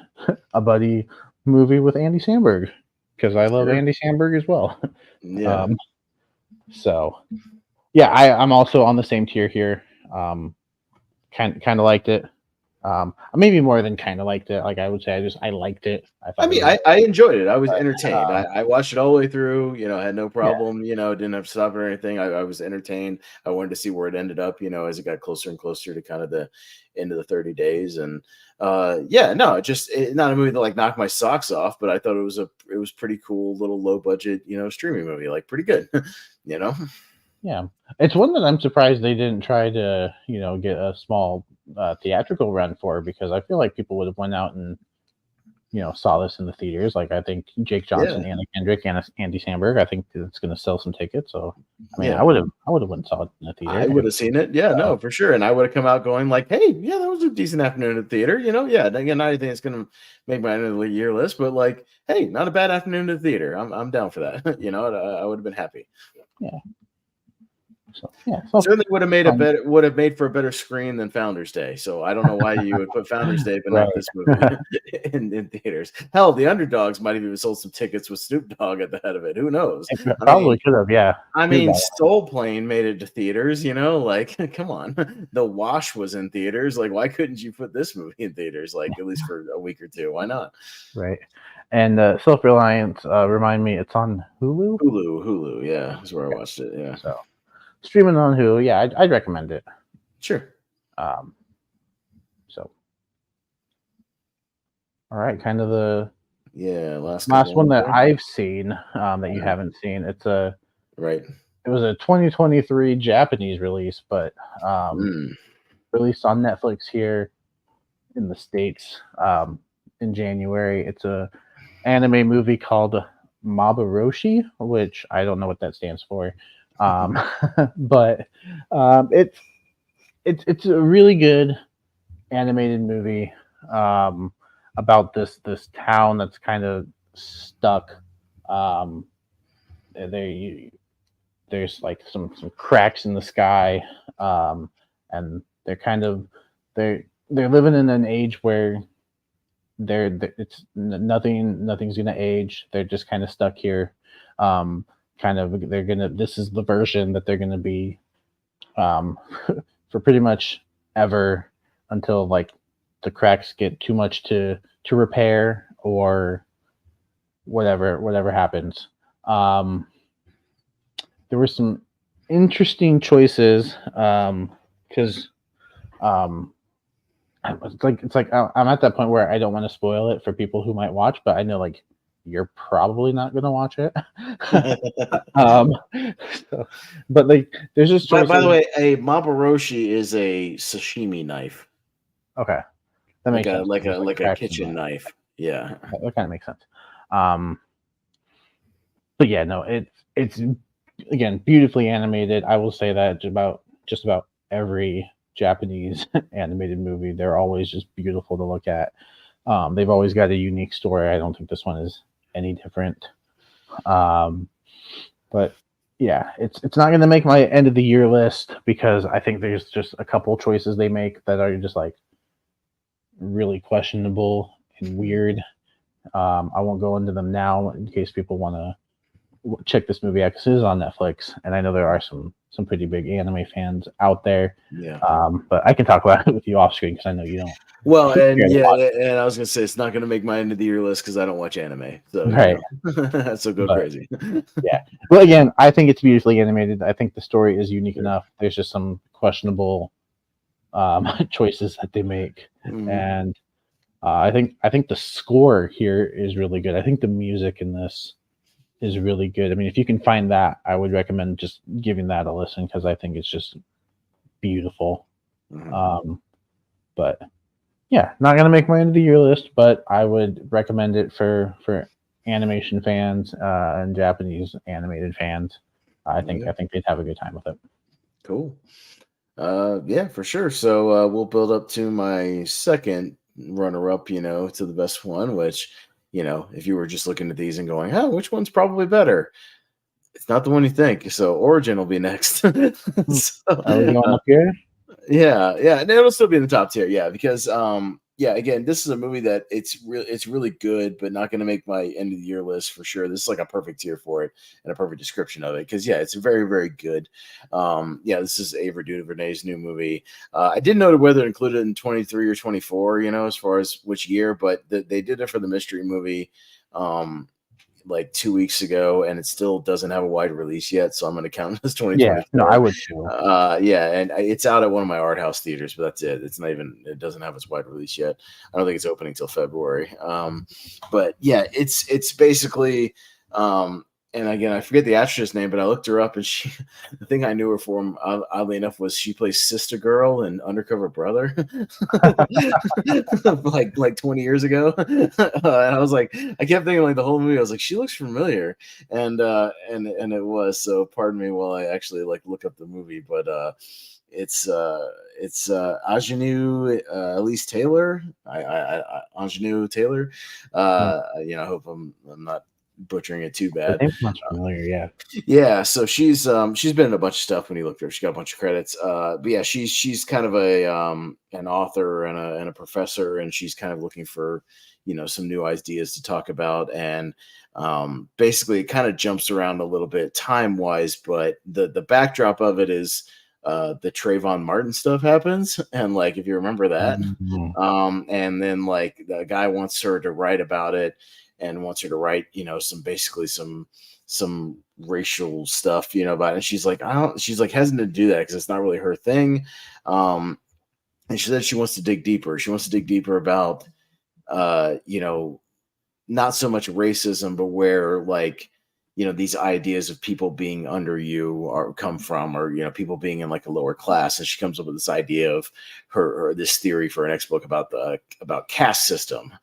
a buddy movie with Andy Samberg, because I love Andy Samberg as well. Yeah. I'm also on the same tier here. Kind of liked it. Maybe more than kind of liked it. Like I would say, I liked it. I enjoyed it. I was entertained. I watched it all the way through. Had no problem. Didn't have to stop or anything. I was entertained. I wanted to see where it ended up. As it got closer and closer to kind of the end of the 30 days. And it's not a movie that knocked my socks off, but I thought it was pretty cool, little low budget, streaming movie, pretty good. Yeah, it's one that I'm surprised they didn't try to, get a small theatrical run for, because I feel like people would have went out and, saw this in the theaters. Like I think Jake Johnson, Anna Kendrick, and Andy Samberg. I think it's going to sell some tickets. So I mean, I would have went and saw it in the theater. I would have seen it. Yeah, no, for sure. And I would have come out going like, hey, yeah, that was a decent afternoon at the theater. Yeah. Again, not anything that's going to make my end of the year list, but like, hey, not a bad afternoon at the theater. I'm down for that. I would have been happy. Yeah. So certainly would have made for a better screen than Founders Day. So I don't know why you would put Founders Day but not this movie in theaters. Hell, the Underdogs might have even sold some tickets with Snoop Dogg at the head of it. Who knows? Probably could have. Yeah. I mean, Soul Plane made it to theaters. Like, come on. The Wash was in theaters. Like, why couldn't you put this movie in theaters? Like, at least for a week or two. Why not? Right. And Self-Reliance, remind me, it's on Hulu. Hulu. Yeah, that's where I watched it. Yeah. So. Streaming on Hulu, yeah, I'd recommend it. Sure. So, all right, kind of the last one that I've seen that you haven't seen. It's right. It was a 2023 Japanese release, but released on Netflix here in the States in January. It's a anime movie called Mabaroshi, which I don't know what that stands for. But it's a really good animated movie about this town that's kind of stuck. There's like some cracks in the sky, and they're living in an age where nothing's gonna age. They're just kind of stuck here. This is the version that they're gonna be for pretty much ever until like the cracks get too much to repair or whatever happens. There were some interesting choices because it's like I'm at that point where I don't want to spoil it for people who might watch, but I know like you're probably not going to watch it. But like, there's just by the way, a Mabaroshi is a sashimi knife. Okay, that makes sense. Like a kitchen knife. Yeah, that kind of makes sense. But yeah, no, it's again beautifully animated. I will say that just about every Japanese animated movie, they're always just beautiful to look at. They've always got a unique story. I don't think this one is any different. But yeah, it's not going to make my end of the year list because I think there's just a couple choices they make that are just like really questionable and weird. I won't go into them now in case people want to check this movie out because it is on Netflix, and I know there are some pretty big anime fans out there. Yeah. But I can talk about it with you off screen because I know you don't. Well, and I was gonna say it's not gonna make my end of the year list because I don't watch anime. So right. So go crazy. Yeah. Well, again, I think it's beautifully animated. I think the story is unique enough. There's just some questionable choices that they make, and I think the score here is really good. I think the music in this is really good. I mean, if you can find that, I would recommend just giving that a listen because I think it's just beautiful. But yeah, not gonna make my end of the year list, but I would recommend it for animation fans and Japanese animated fans. I think they'd have a good time with it. Cool. Yeah, for sure. So we'll build up to my second runner-up, to the best one, which if you were just looking at these and going, oh, which one's probably better? It's not the one you think. So Origin will be next. Are we going up here? Yeah. And it'll still be in the top tier. Yeah. Because, again, this is a movie that it's really good, but not going to make my end of the year list for sure. This is like a perfect tier for it and a perfect description of it. Because it's very, very good. This is Ava DuVernay's new movie. I didn't know whether to include it in 23 or 24, as far as which year, but they did it for the mystery movie like 2 weeks ago, and it still doesn't have a wide release yet, so I'm going to count it as 2024. Yeah, no, I would too. And it's out at one of my art house theaters, but that's it. It doesn't have its wide release yet. I don't think it's opening till February. But yeah, it's basically and again, I forget the actress name, but I looked her up, and she, the thing I knew her from, oddly enough, was she plays Sister Girl in Undercover Brother, like 20 years ago. And I was like, I kept thinking like the whole movie, I was like, she looks familiar, and it was. So pardon me while I actually like look up the movie, but it's Agenue Elise Taylor, Agenue Taylor. I hope I'm not butchering it too The bad. name's much familiar, yeah. Yeah, so she's been in a bunch of stuff when you look at her. She got a bunch of credits. But yeah, she's kind of a an author and a professor, and she's kind of looking for some new ideas to talk about. And basically, it kind of jumps around a little bit time wise, but the backdrop of it is the Trayvon Martin stuff happens, and like if you remember that, Mhm. and then like the guy wants her to write about it and wants her to write some racial stuff about it. And she's like she's like hesitant to do that because it's not really her thing. And she said she wants to dig deeper. She wants to dig deeper about not so much racism, but where like these ideas of people being under you or come from, or people being in like a lower class. And she comes up with this idea of her this theory for an next book about caste system,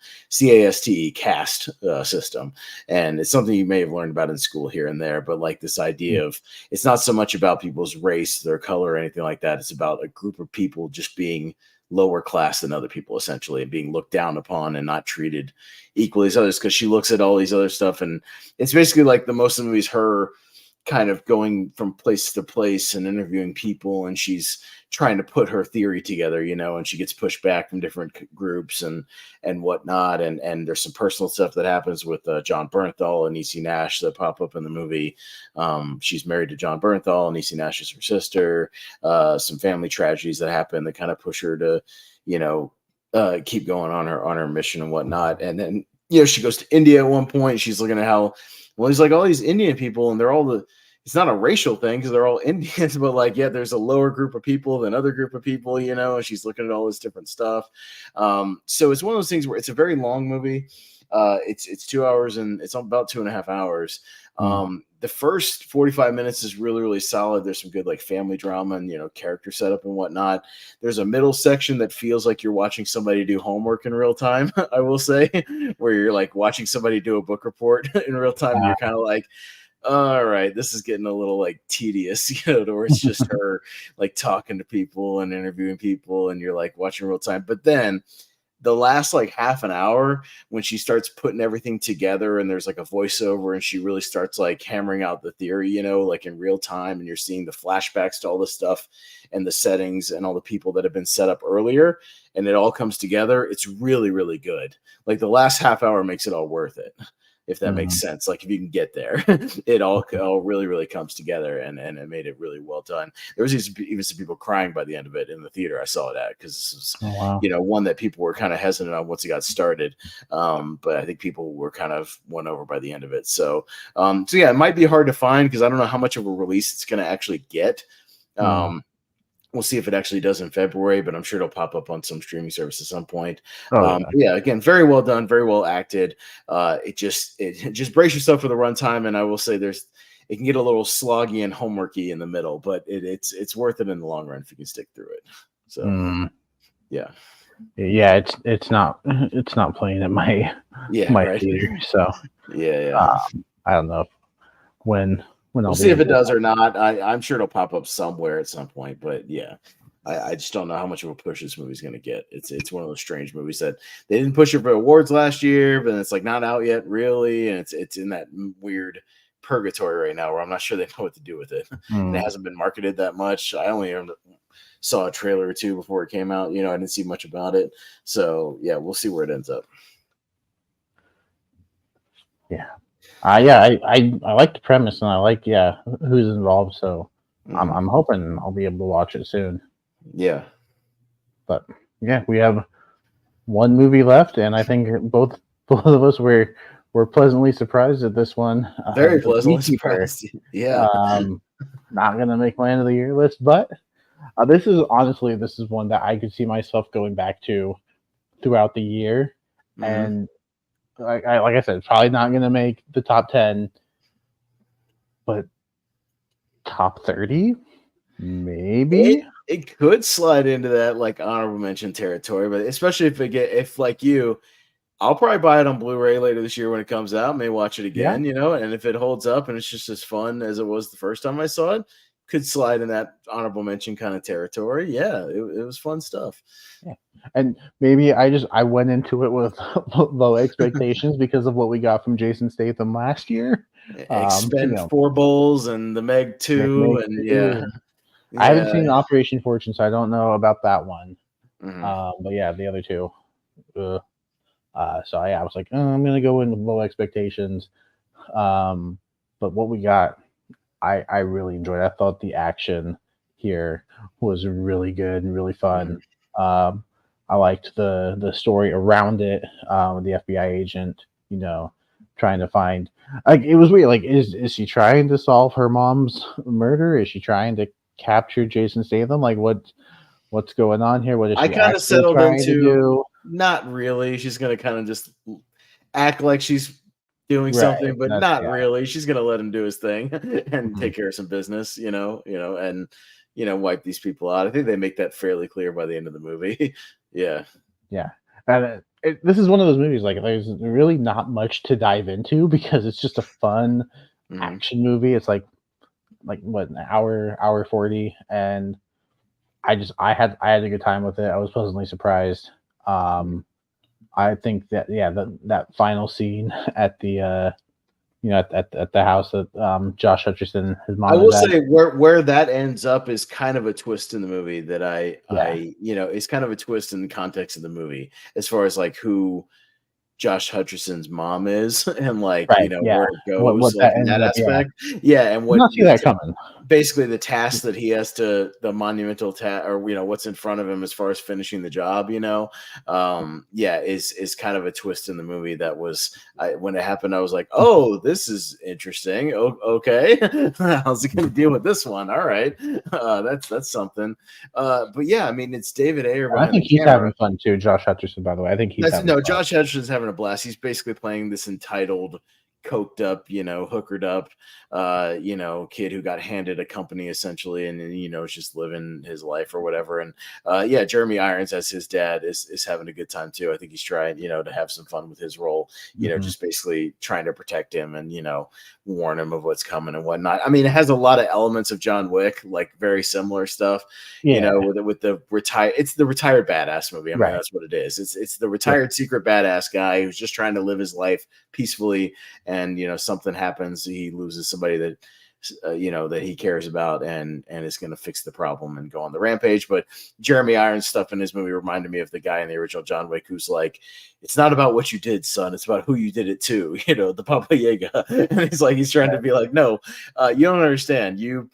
caste system. And it's something you may have learned about in school here and there, but like this idea of it's not so much about people's race, their color, or anything like that. It's about a group of people just being lower class than other people, essentially, and being looked down upon and not treated equally as others, because she looks at all these other stuff, and it's basically like the most of the movies her kind of going from place to place and interviewing people, and she's trying to put her theory together, and she gets pushed back from different groups and whatnot, and there's some personal stuff that happens with John Bernthal and Niecy Nash that pop up in the movie. She's married to John Bernthal, and Niecy Nash is her sister. Some family tragedies that happen that kind of push her to keep going on her mission and whatnot. And then she goes to India at one point. She's looking at how he's like all these Indian people, and they're all it's not a racial thing because they're all Indians, but like, yeah, there's a lower group of people than other group of people, and she's looking at all this different stuff. So it's one of those things where it's a very long movie. It's 2 hours, and it's about 2.5 hours. The first 45 minutes is really, really solid. There's some good like family drama and character setup and whatnot. There's a middle section that feels like you're watching somebody do homework in real time, I will say, where you're like watching somebody do a book report in real time. And you're kind of like, all right, this is getting a little like tedious, to where it's just her like talking to people and interviewing people, and you're like watching real time. But then the last like half an hour, when she starts putting everything together and there's like a voiceover and she really starts like hammering out the theory, like in real time, and you're seeing the flashbacks to all the stuff and the settings and all the people that have been set up earlier, and it all comes together. It's really, really good. Like the last half hour makes it all worth it, if that makes sense. Like if you can get there, it all really, really comes together, and it made it really well done. There was even some people crying by the end of it in the theater I saw it at, because this was, one that people were kind of hesitant on once it got started. But I think people were kind of won over by the end of it. So yeah, it might be hard to find because I don't know how much of a release it's going to actually get. We'll see if it actually does in February, but I'm sure it'll pop up on some streaming service at some point. Yeah, again, very well done, very well acted. It just brace yourself for the runtime, and I will say it can get a little sloggy and homeworky in the middle, but it's worth it in the long run if you can stick through it. So yeah, it's not playing at my theater, so yeah. I don't know when. We'll see if it does or not. I'm sure it'll pop up somewhere at some point, but yeah, I just don't know how much of a push this movie's going to get. It's one of those strange movies that they didn't push it for awards last year, but it's like not out yet really, and it's in that weird purgatory right now where I'm not sure they know what to do with it. And it hasn't been marketed that much. I only saw a trailer or two before it came out. I didn't see much about it, so yeah, we'll see where it ends up. Yeah. I like the premise, and I like who's involved, so I'm hoping I'll be able to watch it soon. Yeah. But yeah, we have one movie left, and I think both of us were pleasantly surprised at this one. Very pleasantly surprised. Yeah. Not gonna make my end of the year list, but this is one that I could see myself going back to throughout the year, and like I said, probably not going to make the top 10, but top 30, maybe. It could slide into that like honorable mention territory, but especially if like you, I'll probably buy it on Blu-ray later this year when it comes out. May watch it Yeah. again, and if it holds up and it's just as fun as it was the first time I saw it, could slide in that honorable mention kind of territory. Yeah, it was fun stuff. Yeah. And maybe I went into it with low expectations because of what we got from Jason Statham last year. Expend 4 Bulls and the Meg 2, Meg and 2. I haven't seen Operation Fortune, so I don't know about that one. Mm-hmm. But yeah, the other two. So yeah, I was like, I'm gonna go in with low expectations. But what we got, I really enjoyed. I thought the action here was really good and really fun. Mm-hmm. I liked the story around it. The FBI agent, trying to find, like, it was weird. Like, is she trying to solve her mom's murder? Is she trying to capture Jason Statham? Like, what's going on here? What is she I kind of settled trying to into do? Not really. She's gonna kind of just act like she's doing Right, something, but not yeah. really. She's gonna let him do his thing and take care of some business, and wipe these people out. I think they make that fairly clear by the end of the movie. Yeah. And this is one of those movies, like, there's really not much to dive into because it's just a fun action movie. It's like what, an hour 40, and I had a good time with it. I was pleasantly surprised. I think that that final scene at the at the house that Josh Hutcherson, his mom. I will say where that ends up is kind of a twist in the movie that I it's kind of a twist in the context of the movie as far as like who Josh Hutcherson's mom is and like where it goes what like in that aspect. And what not see that coming. Basically the task that he has to, the monumental task, or what's in front of him as far as finishing the job, is kind of a twist in the movie that was, when it happened I was like, oh, this is interesting. Okay. How's he gonna deal with this one? All right. That's something. But yeah, I mean, it's David Ayer. I think he's having fun too, Josh Hutcherson, by the way. I think he's Josh Hutcherson's having a blast. He's basically playing this entitled, coked up, hookered up, kid who got handed a company essentially, and is just living his life or whatever. And Jeremy Irons as his dad is having a good time too. I think he's trying, to have some fun with his role, just basically trying to protect him and warn him of what's coming and whatnot. I mean, it has a lot of elements of John Wick, like very similar stuff. With the retired, it's the retired badass movie. I mean, that's what it is. It's the retired secret badass guy who's just trying to live his life peacefully, and something happens, he loses somebody that that he cares about, and is going to fix the problem and go on the rampage. But Jeremy Irons stuff in his movie reminded me of the guy in the original John Wick who's like, it's not about what you did, son, it's about who you did it to, the Papa Yaga. And he's trying to be like, no, you don't understand, you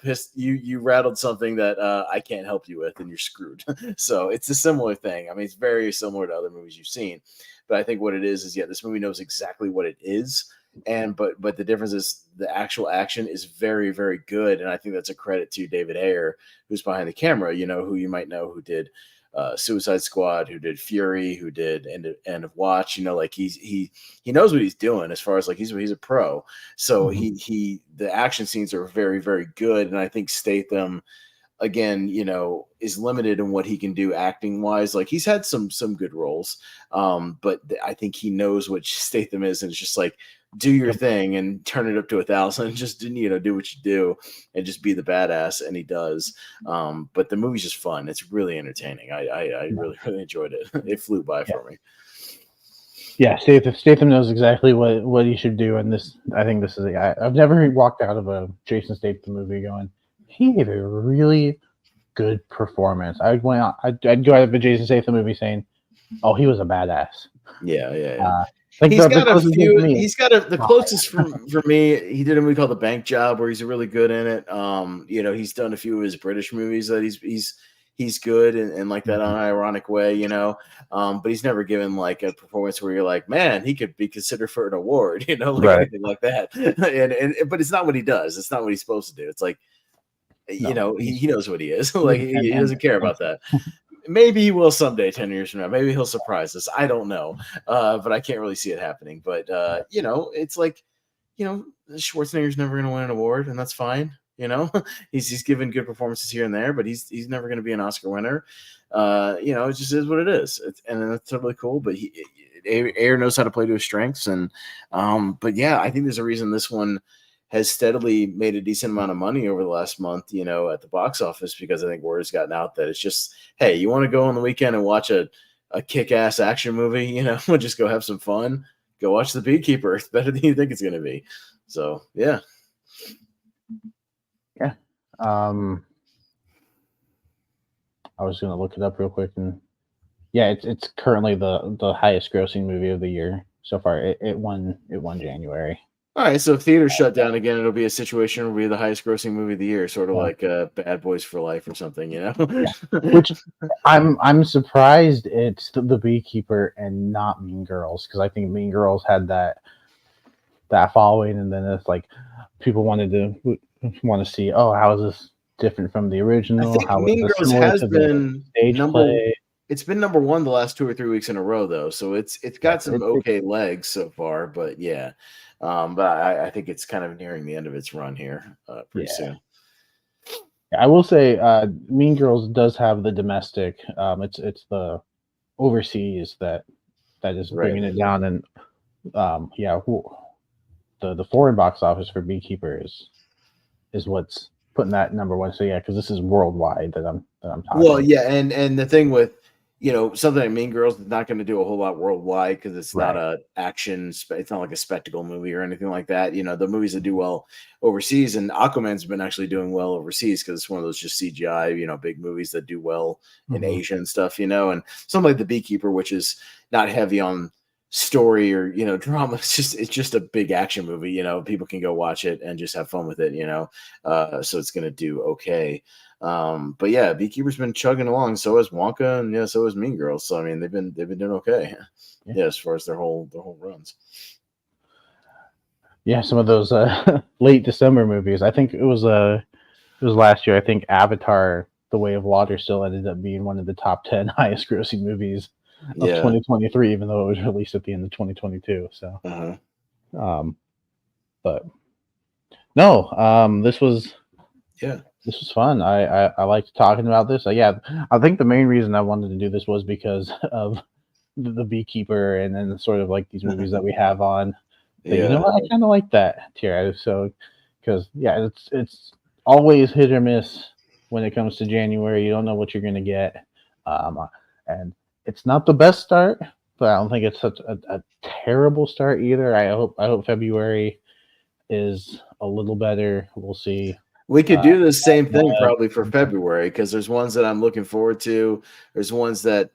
rattled something that I can't help you with, and you're screwed. So it's a similar thing. I mean, it's very similar to other movies you've seen, but I think what it is this movie knows exactly what it is. And but the difference is the actual action is very, very good, and I think that's a credit to David Ayer, who's behind the camera, who you might know, who did Suicide Squad, who did Fury, who did End of Watch. Like he knows what he's doing as far as like he's a pro. So the action scenes are very, very good, and I think Statham, again, is limited in what he can do acting wise. Like he's had some good roles, but I think he knows what Statham is, and it's just like, do your thing and turn it up to 1,000. Just do what you do and just be the badass, and he does. But the movie's just fun. It's really entertaining. I really enjoyed it. It flew by for me. Yeah, Statham knows exactly what he should do, and I think this is a guy. I've never walked out of a Jason Statham movie going, he gave a really good performance. I'd go out of a Jason Statham movie saying, oh, he was a badass. Yeah. He's got the closest for me. He did a movie called The Bank Job where he's really good in it. He's done a few of his British movies that he's good and like that unironic way, but he's never given like a performance where you're like, man, he could be considered for an award, anything like that. But it's not what he does. It's not what he's supposed to do. It's like, he knows what he is. Like he doesn't care about that. Maybe he will someday, 10 years from now. Maybe he'll surprise us. I don't know. But I can't really see it happening. But, it's like Schwarzenegger's never going to win an award, and that's fine. He's given good performances here and there, but he's never going to be an Oscar winner. It just is what it is, and that's totally cool. But Ayer knows how to play to his strengths, and but yeah, I think there's a reason this one has steadily made a decent amount of money over the last month, at the box office, because I think word has gotten out that it's just, hey, you want to go on the weekend and watch a kick-ass action movie, just go have some fun. Go watch The Beekeeper. It's better than you think it's going to be. So, yeah. Yeah. I was going to look it up real quick, and yeah, it's currently the highest grossing movie of the year so far. It won January. All right, so if theaters shut down again, it'll be a situation where it'll be the highest grossing movie of the year, sort of like Bad Boys for Life or something, Yeah. Which I'm surprised it's the Beekeeper and not Mean Girls, because I think Mean Girls had that following, and then it's like people want to see, how is this different from the original? I think How Mean is this Girls similar has to the been stage play? It's been number one the last 2 or 3 weeks in a row, though, so it's got some okay legs so far. But yeah, but I think it's kind of nearing the end of its run here pretty soon. I will say, Mean Girls does have the domestic. It's the overseas that is bringing it down, and the foreign box office for Beekeeper is what's putting that number one. So yeah, because this is worldwide that I'm talking. Well, yeah, and the thing with something like Mean Girls is not going to do a whole lot worldwide because it's not a action. It's not like a spectacle movie or anything like that. The movies that do well overseas, and Aquaman's been actually doing well overseas because it's one of those just CGI, big movies that do well in Asia and stuff. And something like The Beekeeper, which is not heavy on story or drama. It's just a big action movie. People can go watch it and just have fun with it. So it's going to do okay. But yeah, Beekeeper's been chugging along. So has Wonka, and so has Mean Girls. So I mean, they've been doing okay. Yeah, as far as their whole runs. Yeah, some of those late December movies. I think it was last year. I think Avatar: The Way of Water still ended up being one of the top 10 highest grossing movies of 2023, even though it was released at the end of 2022. So, but no, this was fun. I liked talking about this. I think the main reason I wanted to do this was because of the Beekeeper, and then sort of like these movies that we have on. But I kind of like that tier. So, because it's always hit or miss when it comes to January. You don't know what you're gonna get, and it's not the best start, but I don't think it's such a terrible start either. I hope February is a little better. We'll see. We could do the same thing probably for February, because there's ones that I'm looking forward to. There's ones that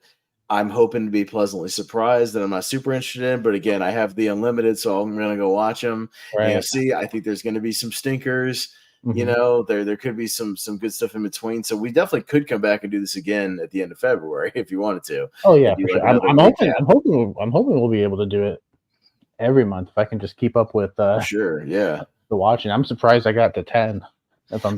I'm hoping to be pleasantly surprised that I'm not super interested in. But again, I have the unlimited, so I'm going to go watch them. I think there's going to be some stinkers. There could be some good stuff in between. So we definitely could come back and do this again at the end of February if you wanted to. Oh yeah, for sure. I'm hoping we'll be able to do it every month if I can just keep up with the watching. I'm surprised I got to 10.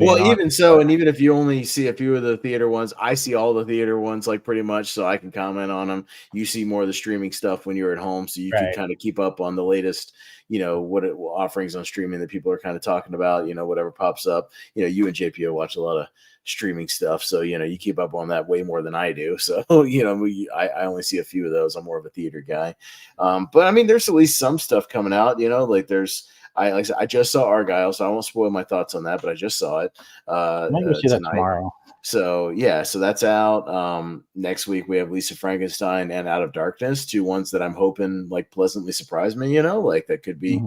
Even so, and even if you only see a few of the theater ones, I see all the theater ones like pretty much, so I can comment on them. You see more of the streaming stuff when you're at home, so you can kind of keep up on the latest, what offerings on streaming that people are kind of talking about. Whatever pops up. You and JPO watch a lot of streaming stuff, so you keep up on that way more than I do. So I only see a few of those. I'm more of a theater guy, but I mean, there's at least some stuff coming out. Like there's. I just saw Argyle, so I won't spoil my thoughts on that, but I just saw it. I might go see that tomorrow. So so that's out. Next week we have Lisa Frankenstein and Out of Darkness, two ones that I'm hoping like pleasantly surprise me. Like that could be,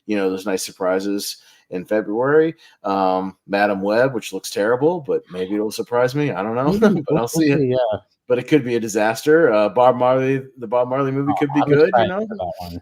those nice surprises in February. Madam Web, which looks terrible, but maybe it'll surprise me. I don't know, but I'll see it. Yeah. But it could be a disaster. The Bob Marley movie could be good,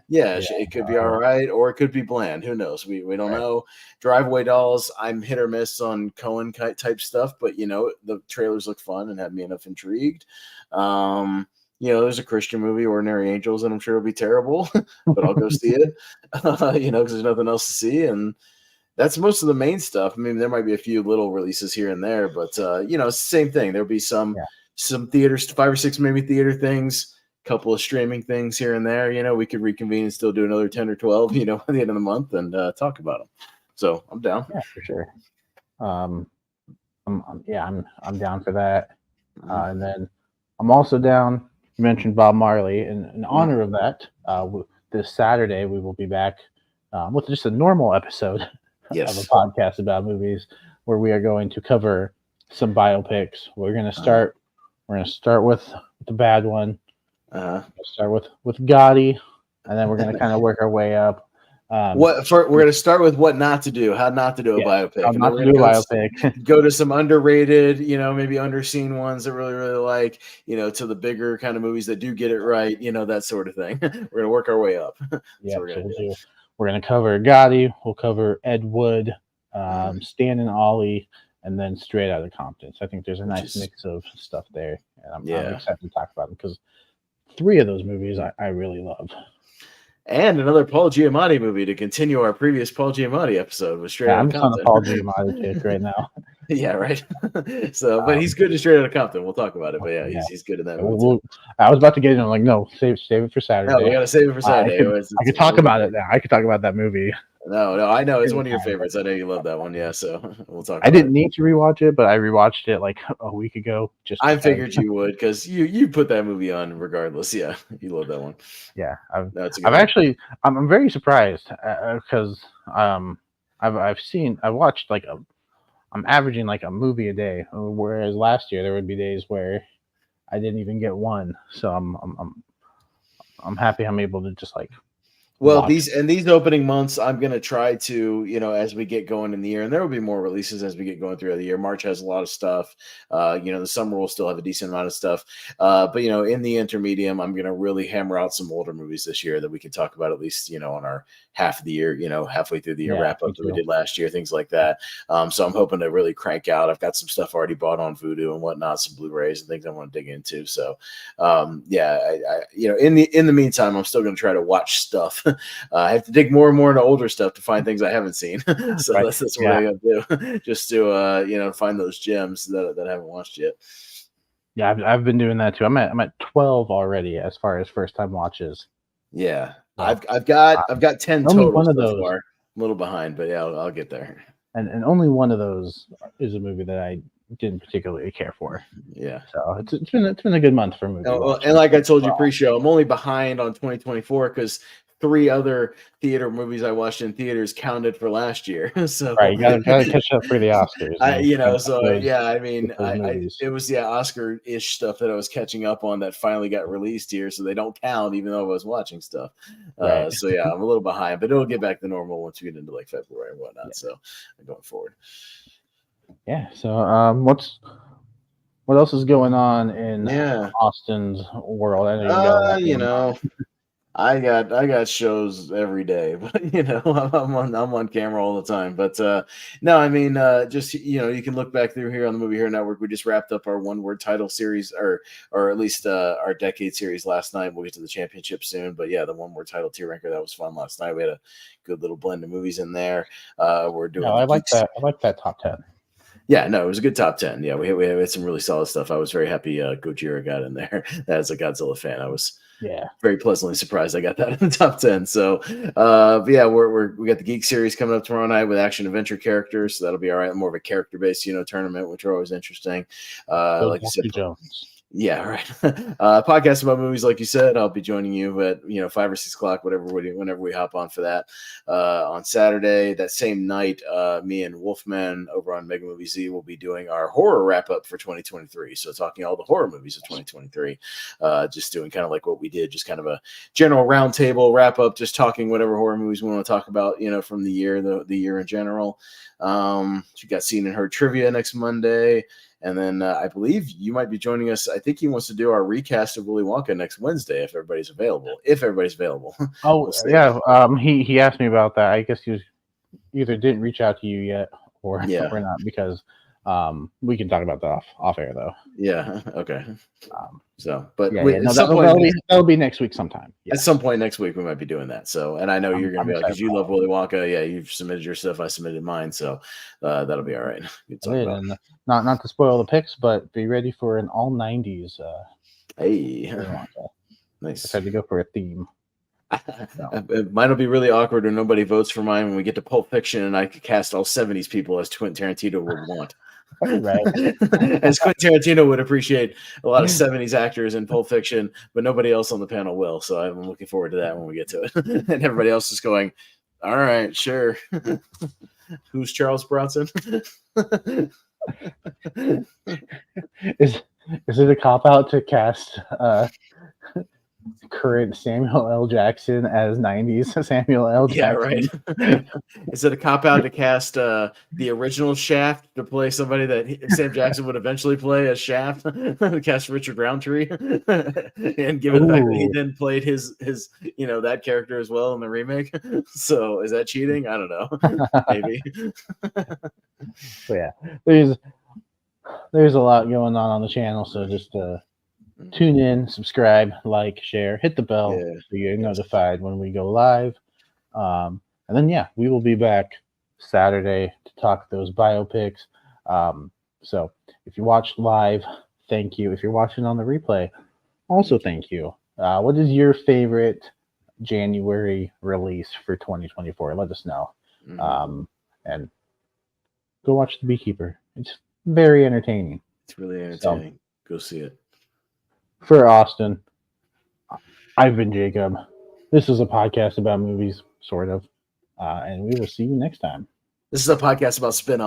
it could be all right, or it could be bland. Who knows? We don't know. Driveway Dolls, I'm hit or miss on Cohen type stuff, but the trailers look fun and have me enough intrigued. There's a Christian movie, Ordinary Angels, and I'm sure it'll be terrible, but I'll go see it. Because there's nothing else to see, and that's most of the main stuff. I mean, there might be a few little releases here and there, but it's the same thing. There'll be some theaters, 5 or 6 maybe theater things, couple of streaming things here and there, we could reconvene and still do another 10 or 12, at the end of the month and talk about them. So I'm down. Yeah, for sure. I'm down for that. And then I'm also down. You mentioned Bob Marley. In honor of that, this Saturday we will be back with just a normal episode of a podcast about movies, where we are going to cover some biopics. We're going to start. We're going to start with the bad one. Start with Gotti, and then we're going to kind of work our way up. We're going to start with what not to do, how not to do a biopic. How not to do a biopic. Go to some underrated, maybe underseen ones that really, really like, to the bigger kind of movies that do get it right, that sort of thing. We're going to work our way up. We're going to cover Gotti. We'll cover Ed Wood, Stan and Ollie, and then Straight Outta Compton. So I think there's a nice mix of stuff there, and I'm excited to talk about them because 3 of those movies I really love. And another Paul Giamatti movie to continue our previous Paul Giamatti episode with Straight Outta Compton. I'm on a Paul Giamatti kick right now. Yeah, right. So, but he's good at Straight Outta Compton. We'll talk about it. But yeah, he's good in that movie. I was about to get in. I'm like, no, save it for Saturday. No, we gotta save it for Saturday. I could talk about it now. I could talk about that movie. No, I know it's one of your favorites. I know you love that one. Yeah, so we'll talk. I didn't need to rewatch it, but I rewatched it like a week ago. I figured you would, because you put that movie on regardless. Yeah, you love that one. Yeah, I'm very surprised because I'm averaging like a movie a day, whereas last year there would be days where I didn't even get one. So I'm happy I'm able to just like. Well, these opening months, I'm going to try to, as we get going in the year, and there will be more releases as we get going throughout the year. March has a lot of stuff. The summer will still have a decent amount of stuff. But, in the intermediate, I'm going to really hammer out some older movies this year that we can talk about at least, on our half of the year, halfway through the year wrap up that we did last year, things like that. So I'm hoping to really crank out. I've got some stuff already bought on Vudu and whatnot, some Blu-rays and things I want to dig into. So, in the meantime, I'm still going to try to watch stuff. I have to dig more and more into older stuff to find things I haven't seen. So that's what I got to do, just to find those gems that I haven't watched yet. Yeah, I've been doing that too. I'm at 12 already as far as first time watches. Yeah, I've got 10 total. One of those. Far. I'm a little behind, but yeah, I'll get there. And only one of those is a movie that I didn't particularly care for. Yeah. So it's been a good month for movies. And like I told you pre-show, I'm only behind on 2024 because 3 other theater movies I watched in theaters counted for last year. So right, you gotta catch up for the Oscars. It was Oscar-ish stuff that I was catching up on that finally got released here, so they don't count even though I was watching stuff. Right. So yeah, I'm a little behind, but it'll get back to normal once we get into like February and whatnot. Yeah. So going forward. Yeah. So what else is going on in Austin's world? I know I got shows every day, but I'm on camera all the time. But just you can look back through here on the Movie Hero Network. We just wrapped up our one-word title series, or at least our decade series last night. We'll get to the championship soon, but yeah, the one-word title tier ranker, that was fun last night. We had a good little blend of movies in there. We're doing. I like that. I like that top 10. Yeah, no, it was a good top 10. Yeah, we had some really solid stuff. I was very happy Gojira got in there. As a Godzilla fan, I was very pleasantly surprised I got that in the top 10. So, we got the Geek Series coming up tomorrow night with action adventure characters. So that'll be all right. More of a character based, tournament, which are always interesting. Like you said, Jones. Yeah, right. Podcast about movies, like you said. I'll be joining you at 5 or 6 o'clock, whenever we hop on for that. On Saturday, that same night, me and Wolfman over on Mega Movie Z will be doing our horror wrap up for 2023. So talking all the horror movies of 2023, just doing kind of like what we did, just kind of a general roundtable wrap up, just talking whatever horror movies we want to talk about, from the year, the year in general. You got Seen and Heard trivia next Monday. And then I believe you might be joining us. I think he wants to do our recast of Willy Wonka next Wednesday if everybody's available. Oh, yeah. He asked me about that. I guess he either didn't reach out to you yet or not, because we can talk about that off air though. Yeah. Okay. That'll be next week sometime. At some point next week we might be doing that. So, and I know you're going to be because you love Willy Wonka. Yeah, you've submitted your stuff. I submitted mine, so that'll be all right. And not to spoil the picks, but be ready for an all 90s. Hey. Nice. tried to go for a theme. Mine will be really awkward when nobody votes for mine when we get to Pulp Fiction and I could cast all 70s people as Quentin Tarantino would want. Right. As Quentin Tarantino would appreciate a lot of 70s actors in Pulp Fiction, but nobody else on the panel will. So I'm looking forward to that when we get to it. And everybody else is going, all right, sure. Who's Charles Bronson? Is it a cop out to cast current Samuel L. Jackson as 90s Samuel L. Jackson? Yeah, right. Is it a cop out to cast the original Shaft to play somebody that Sam Jackson would eventually play as Shaft? Cast Richard Roundtree, and given the fact that he then played his that character as well in the remake. So is that cheating? I don't know. Maybe. So yeah, there's a lot going on the channel, so just tune in, subscribe, like, share, hit the bell so you're notified when we go live. And then we will be back Saturday to talk those biopics. So if you watched live, thank you. If you're watching on the replay, also thank you. What is your favorite January release for 2024? Let us know. And go watch The Beekeeper. It's very entertaining. It's really entertaining. So, go see it. For Austin, I've been Jacob. This is a podcast about movies, sort of. And we will see you next time. This is a podcast about spin-off.